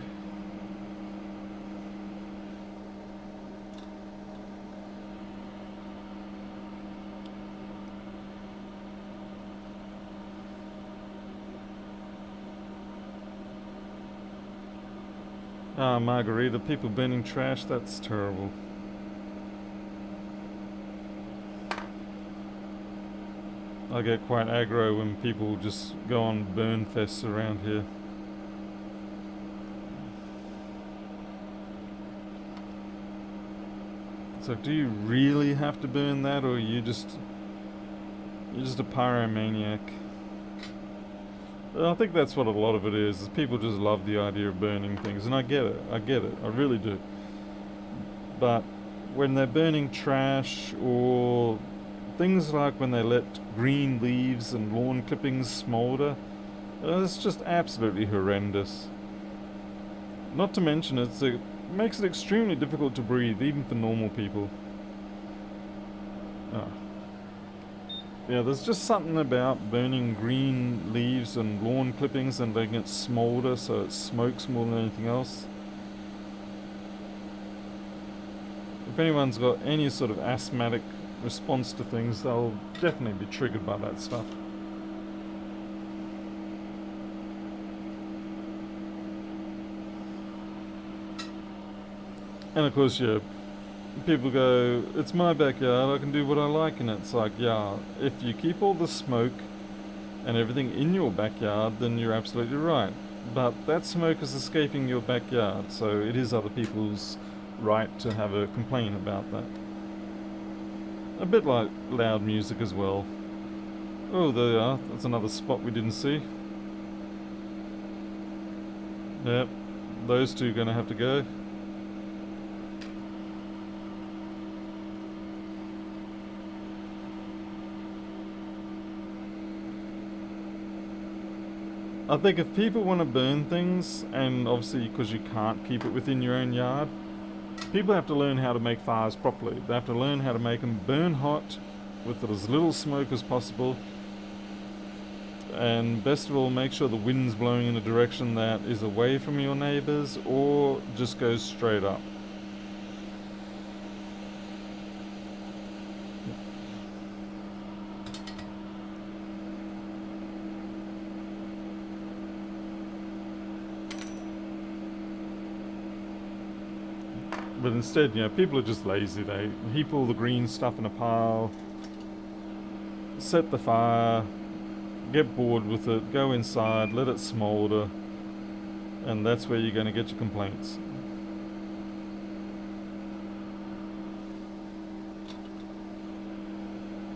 Ah, Margarita, people burning trash, that's terrible. I get quite aggro when people just go on burn fests around here. So do you really have to burn that, or you're just a pyromaniac? I think that's what a lot of it is people just love the idea of burning things, and I get it, I really do. But when they're burning trash, or things like when they let green leaves and lawn clippings smolder, it's just absolutely horrendous. Not to mention it makes it extremely difficult to breathe, even for normal people. Oh. Yeah, there's just something about burning green leaves and lawn clippings and letting it smolder so it smokes more than anything else. If anyone's got any sort of asthmatic response to things, they'll definitely be triggered by that stuff. And of course, yeah, people go, it's my backyard, I can do what I like, and it's like, yeah, if you keep all the smoke and everything in your backyard, then you're absolutely right. But that smoke is escaping your backyard, so it is other people's right to have a complaint about that. A bit like loud music as well. Oh, there you are. That's another spot we didn't see. Yep, those two are going to have to go. I think if people want to burn things, and obviously because you can't keep it within your own yard, people have to learn how to make fires properly. They have to learn how to make them burn hot with as little smoke as possible. And best of all, make sure the wind's blowing in a direction that is away from your neighbours or just goes straight up. But instead, people are just lazy. They heap all the green stuff in a pile, set the fire, get bored with it, go inside, let it smolder, and that's where you're going to get your complaints.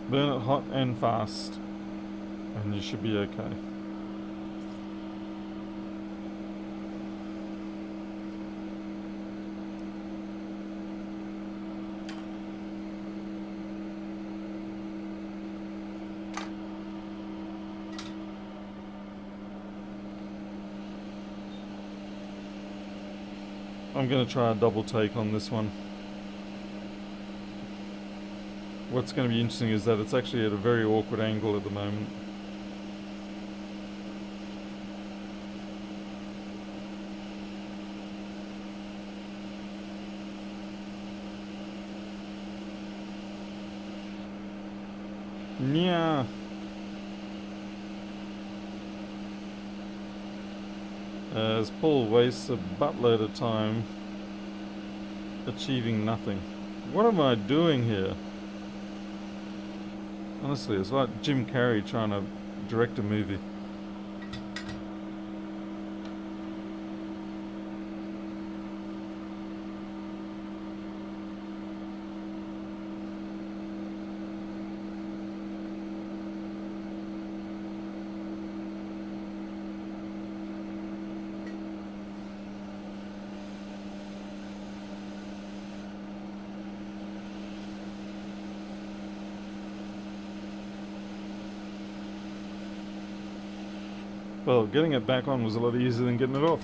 Burn it hot and fast, and you should be okay. I'm going to try a double take on this one. What's going to be interesting is that it's actually at a very awkward angle at the moment. Yeah. As Paul wastes a buttload of time achieving nothing. What am I doing here? Honestly, it's like Jim Carrey trying to direct a movie. Well, getting it back on was a lot easier than getting it off.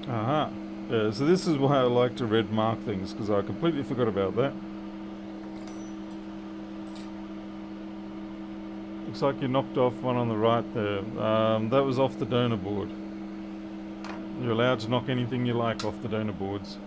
Aha. Yeah, so this is why I like to red mark things, because I completely forgot about that. Looks like you knocked off one on the right there. That was off the donor board. You're allowed to knock anything you like off the donor boards.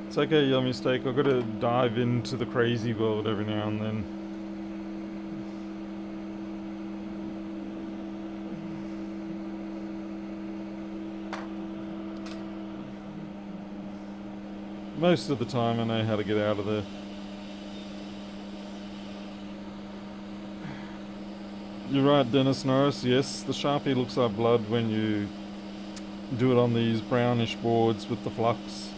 It's okay, your mistake. I've got to dive into the crazy world every now and then. Most of the time I know how to get out of there. You're right, Dennis Norris. Yes, the Sharpie looks like blood when you do it on these brownish boards with the flux.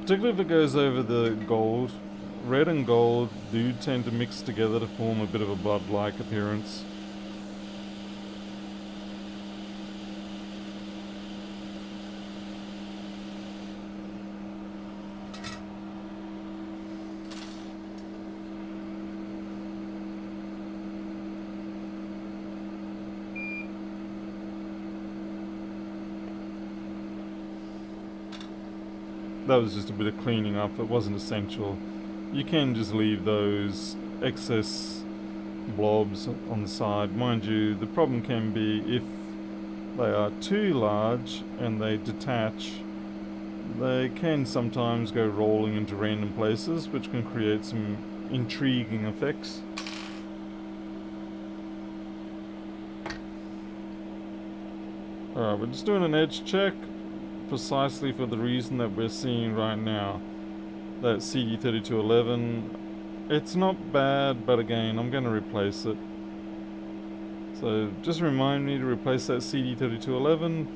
Particularly if it goes over the gold. Red and gold do tend to mix together to form a bit of a blood-like appearance. that was just a bit of cleaning up. It wasn't essential. You can just leave those excess blobs on the side. Mind you, the problem can be if they are too large and they detach, they can sometimes go rolling into random places, which can create some intriguing effects. Alright, we're just doing an edge check precisely for the reason that we're seeing right now. That CD3211, it's not bad, but again, I'm going to replace it. So just remind me to replace that CD3211.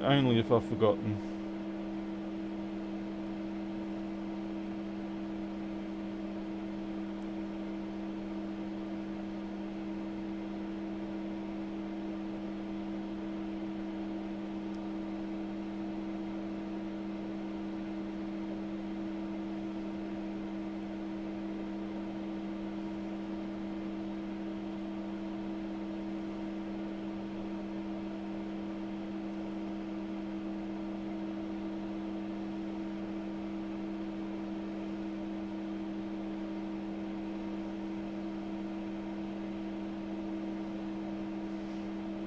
Only if I've forgotten.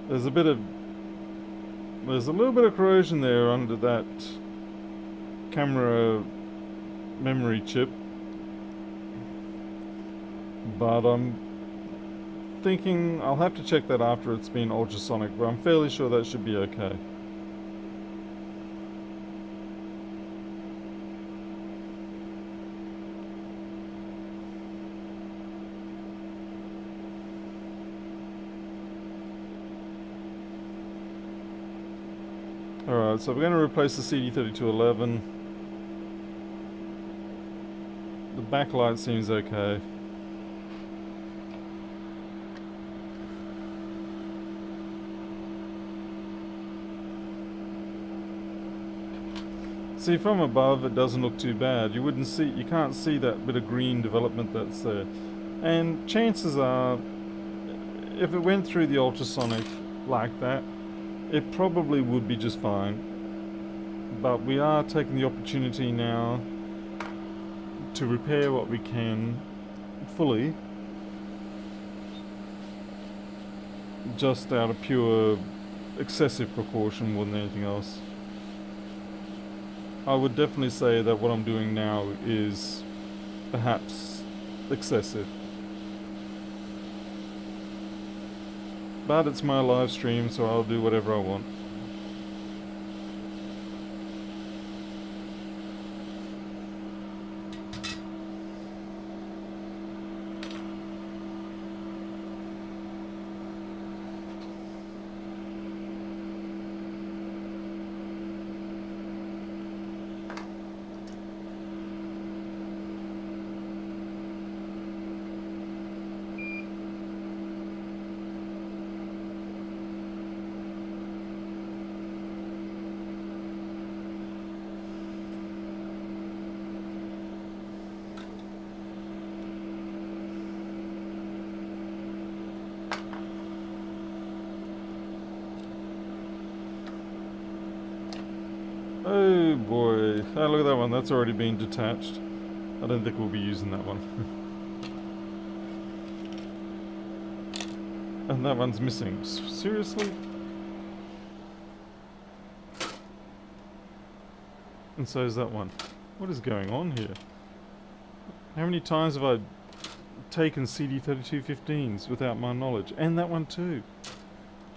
There's a little bit of corrosion there under that camera memory chip, but I'm thinking I'll have to check that after it's been ultrasonic, but I'm fairly sure that should be okay. Alright, so we're going to replace the CD3211. The backlight seems okay. See, from above it doesn't look too bad. You can't see that bit of green development that's there. And chances are, if it went through the ultrasonic like that, it probably would be just fine. But we are taking the opportunity now to repair what we can fully, just out of pure excessive precaution more than anything else. I would definitely say that what I'm doing now is perhaps excessive. But it's my live stream, so I'll do whatever I want. Oh boy. Oh, look at that one. That's already been detached. I don't think we'll be using that one. And that one's missing. Seriously? And so is that one. What is going on here? How many times have I taken CD3215s without my knowledge? And that one too.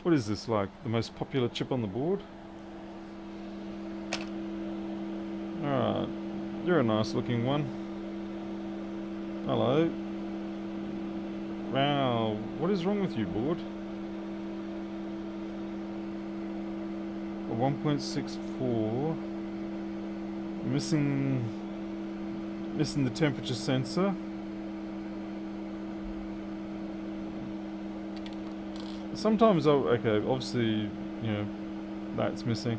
What is this, like the most popular chip on the board? Alright, you're a nice looking one. Hello. Wow, what is wrong with you, board? A 1.64. Missing the temperature sensor. Sometimes okay, obviously, you know, that's missing.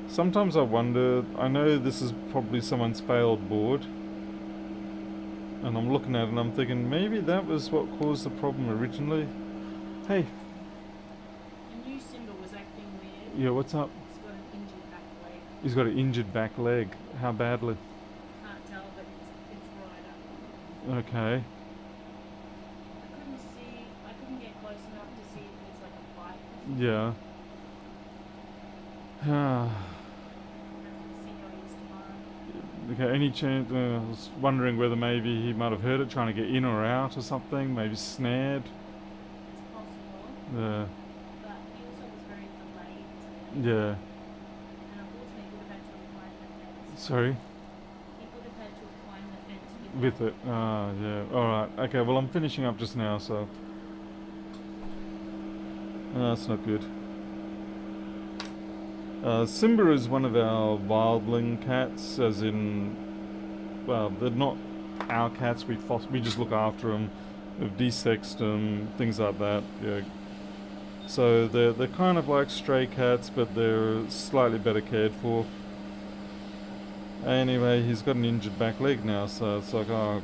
Sometimes I wonder, I know this is probably someone's failed board, and I'm looking at it and I'm thinking maybe that was what caused the problem originally. Hey. The new symbol was acting weird. Yeah, what's up? It's got an He's got an injured back leg. How badly? Can't tell, but it's right up. Okay. I couldn't get close enough to see if it's like a bite or something. Yeah. I'll see how he is tomorrow. Okay, any chance? I was wondering whether maybe he might have heard it trying to get in or out or something. Maybe snared. It's possible, Yeah. but he also was very delayed today. Yeah. And unfortunately, he would have had to have climbed the fence. Sorry. He would have had to have climbed the fence With it. Ah, yeah. Alright. Okay, well, I'm finishing up just now, so. That's not good. Simba is one of our wildling cats, as in, well, they're not our cats. We just look after them. We've desexed them, things like that. Yeah. So they're kind of like stray cats, but they're slightly better cared for. Anyway, he's got an injured back leg now, so it's like, I'm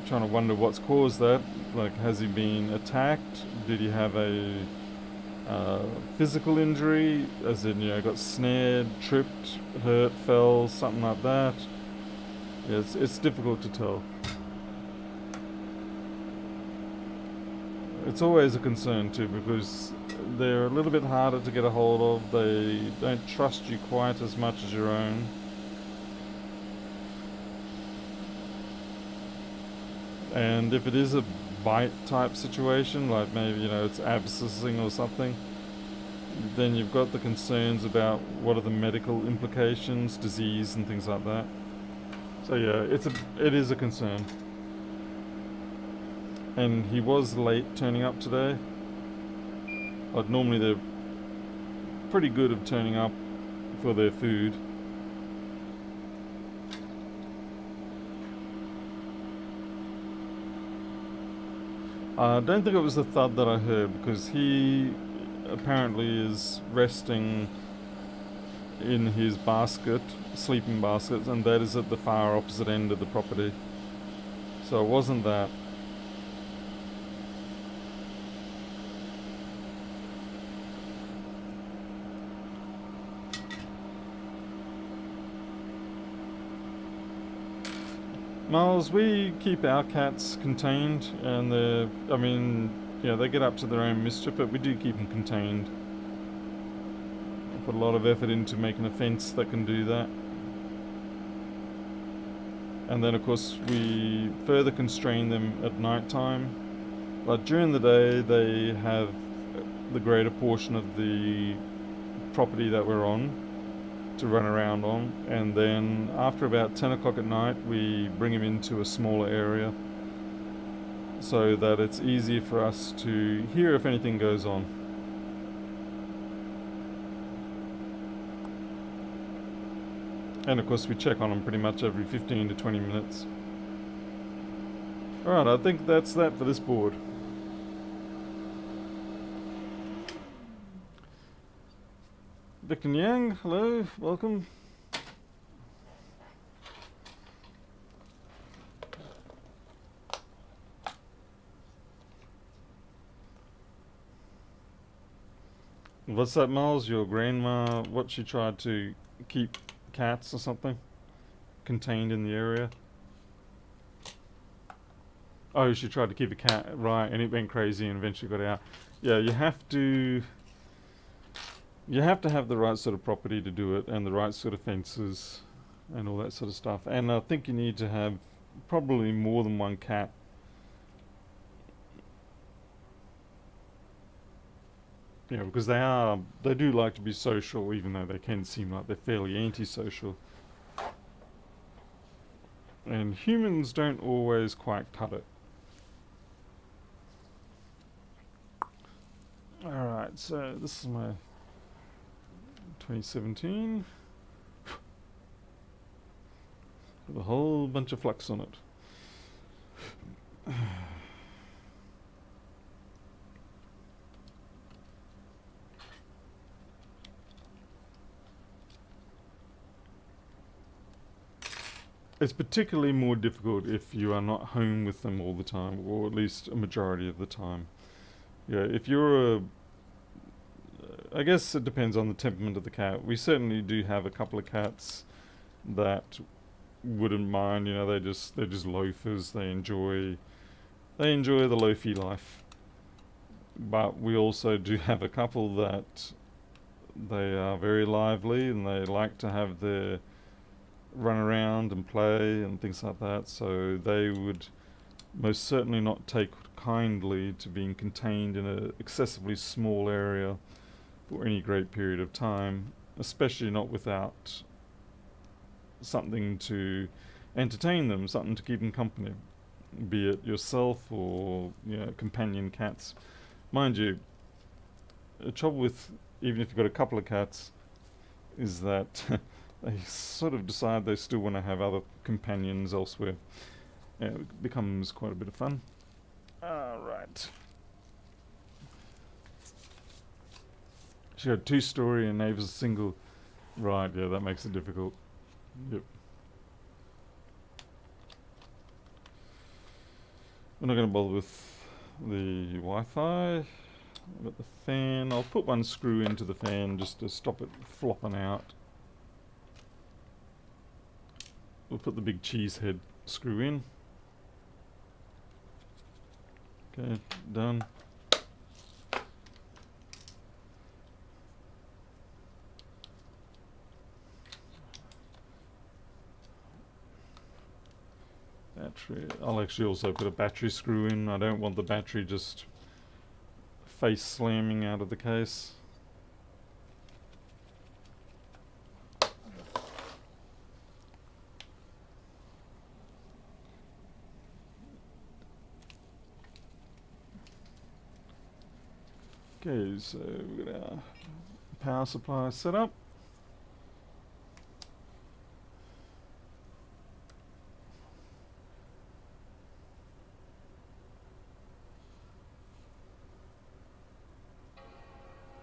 trying to wonder what's caused that. Like, has he been attacked? Did he have a physical injury, as in, got snared, tripped, hurt, fell, something like that? Yeah, it's difficult to tell. It's always a concern too, because they're a little bit harder to get a hold of. They don't trust you quite as much as your own. And if it is a bite type situation, like maybe, it's abscessing or something, then you've got the concerns about what are the medical implications, disease and things like that. So yeah, it is a concern. And he was late turning up today. Like, normally they're pretty good at turning up for their food. I don't think it was the thud that I heard, because he apparently is resting in his basket, sleeping basket, and that is at the far opposite end of the property. So it wasn't that. Miles, we keep our cats contained, and they get up to their own mischief, but we do keep them contained. I put a lot of effort into making a fence that can do that. And then, of course, we further constrain them at night time. But during the day, they have the greater portion of the property that we're on to run around on, and then after about 10 o'clock at night we bring him into a smaller area so that it's easier for us to hear if anything goes on. And of course we check on him pretty much every 15 to 20 minutes. Alright, I think that's that for this board. Victor Yang, hello, welcome. What's that, Miles? Your grandma, what, she tried to keep cats or something contained in the area? Oh, she tried to keep a cat, right, and it went crazy and eventually got out. Yeah, you have to have the right sort of property to do it, and the right sort of fences and all that sort of stuff. And I think you need to have probably more than one cat. Yeah, because they do like to be social, even though they can seem like they're fairly antisocial. And humans don't always quite cut it. Alright, so this is my 2017 with a whole bunch of flux on it. It's particularly more difficult if you are not home with them all the time, or at least a majority of the time. Yeah, if you're I guess it depends on the temperament of the cat. We certainly do have a couple of cats that wouldn't mind. You know, they're just loafers. They enjoy the loafy life. But we also do have a couple that they are very lively and they like to have their run around and play and things like that. So they would most certainly not take kindly to being contained in an excessively small area for any great period of time, especially not without something to entertain them, something to keep them company, be it yourself or companion cats. Mind you, the trouble with even if you've got a couple of cats is that they sort of decide they still want to have other companions elsewhere. Yeah, it becomes quite a bit of fun. Alright. She had 2-story and neighbours a single. Right, yeah, that makes it difficult. Yep. We're not going to bother with the Wi-Fi. I've got the fan. I'll put one screw into the fan just to stop it flopping out. We'll put the big cheese head screw in. Okay, done. Battery. I'll actually also put a battery screw in. I don't want the battery just face slamming out of the case. Okay, so we've got our power supply set up.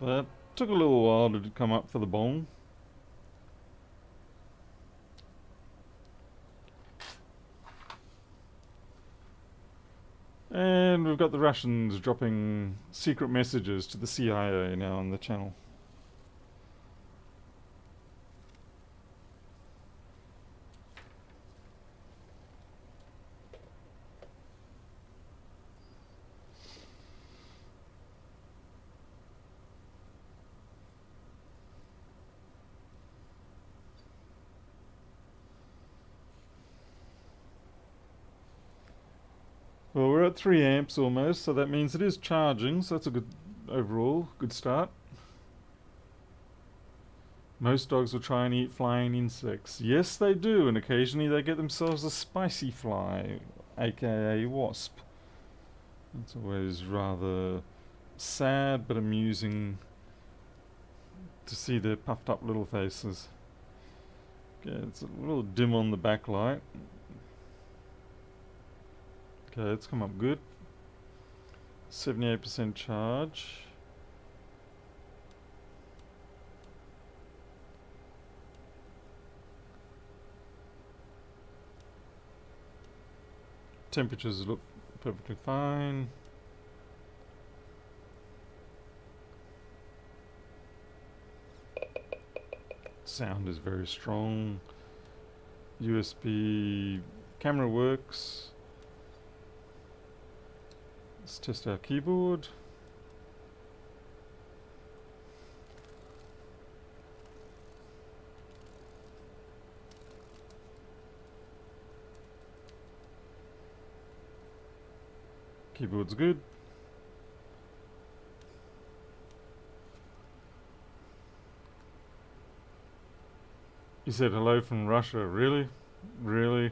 That took a little while to come up for the bong. And we've got the Russians dropping secret messages to the CIA now on the channel. Well, we're at 3 amps almost, so that means it is charging, so that's a good overall, good start. Most dogs will try and eat flying insects. Yes, they do, and occasionally they get themselves a spicy fly, aka wasp. It's always rather sad but amusing to see their puffed up little faces. Okay, it's a little dim on the backlight. Okay, it's come up good. 78% charge. Temperatures look perfectly fine. Sound is very strong. USB camera works. Let's test our keyboard. Keyboard's good. You said hello from Russia, really? Really?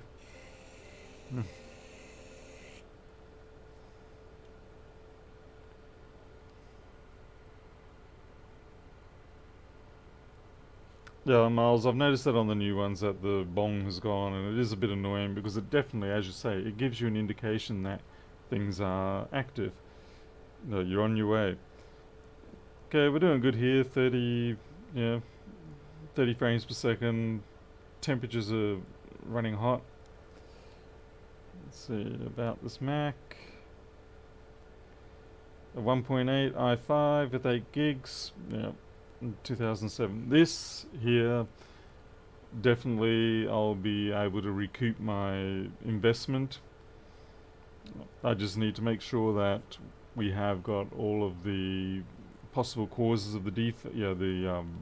Yeah, Miles, I've noticed that on the new ones that the bong has gone, and it is a bit annoying because it definitely, as you say, it gives you an indication that things are active. No, you're on your way. Okay, we're doing good here. 30 frames per second. Temperatures are running hot. Let's see about this Mac. A 1.8 i5 with 8 gigs. Yeah, in 2007. This here, definitely I'll be able to recoup my investment. I just need to make sure that we have got all of the possible causes of the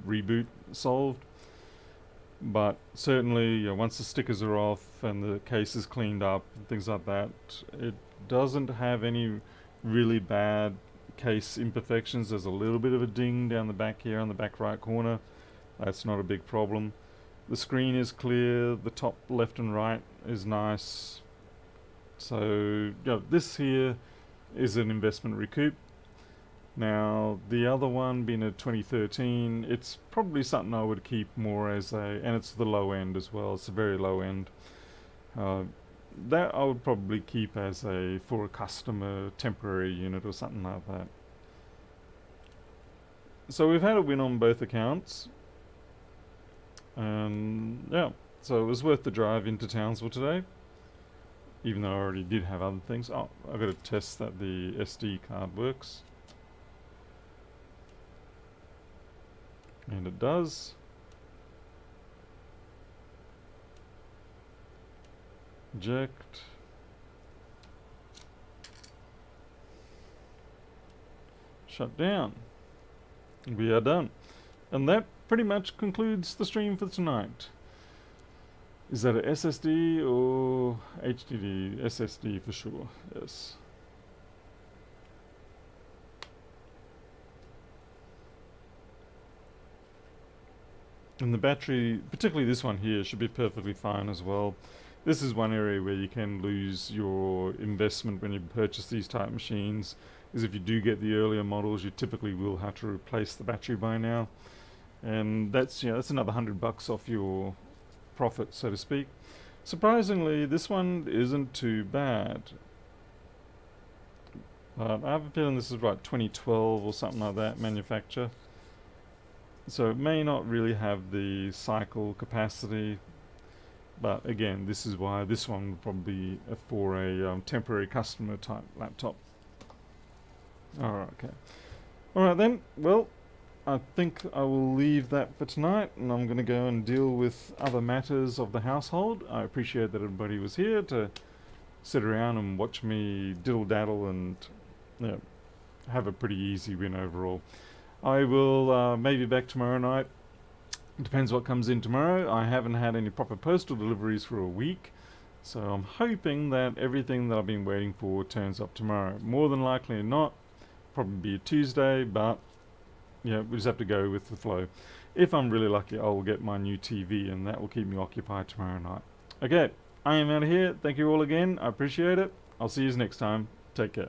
reboot solved. But certainly, once the stickers are off and the case is cleaned up and things like that, it doesn't have any really bad case imperfections. There's a little bit of a ding down the back here on the back right corner. That's not a big problem. The screen is clear. The top left and right is nice. So this here is an investment recoup. Now the other one being a 2013, it's probably something I would keep more as and it's the low end as well. It's a very low end. That I would probably keep as for a customer temporary unit or something like that. So we've had a win on both accounts, and so it was worth the drive into Townsville today, even though I already did have other things. Oh, I've got to test that the SD card works. And it does. Eject. Shut down. We are done. And that pretty much concludes the stream for tonight. Is that a SSD or HDD? SSD for sure, yes. And the battery, particularly this one here, should be perfectly fine as well. This is one area where you can lose your investment when you purchase these type machines, is if you do get the earlier models, you typically will have to replace the battery by now. And that's that's another $100 off your profit, so to speak. Surprisingly, this one isn't too bad. I have a feeling this is 2012 or something like that, manufacture. So it may not really have the cycle capacity, but again, this is why this one would probably be for a temporary customer type laptop. Alright, okay. Alright then, well, I think I will leave that for tonight, and I'm going to go and deal with other matters of the household. I appreciate that everybody was here to sit around and watch me diddle-daddle and have a pretty easy win overall. I will maybe back tomorrow night. Depends what comes in tomorrow. I haven't had any proper postal deliveries for a week, so I'm hoping that everything that I've been waiting for turns up tomorrow. More than likely not. Probably be a Tuesday, but we just have to go with the flow. If I'm really lucky, I will get my new TV, and that will keep me occupied tomorrow night. Okay, I am out of here. Thank you all again. I appreciate it. I'll see you next time. Take care.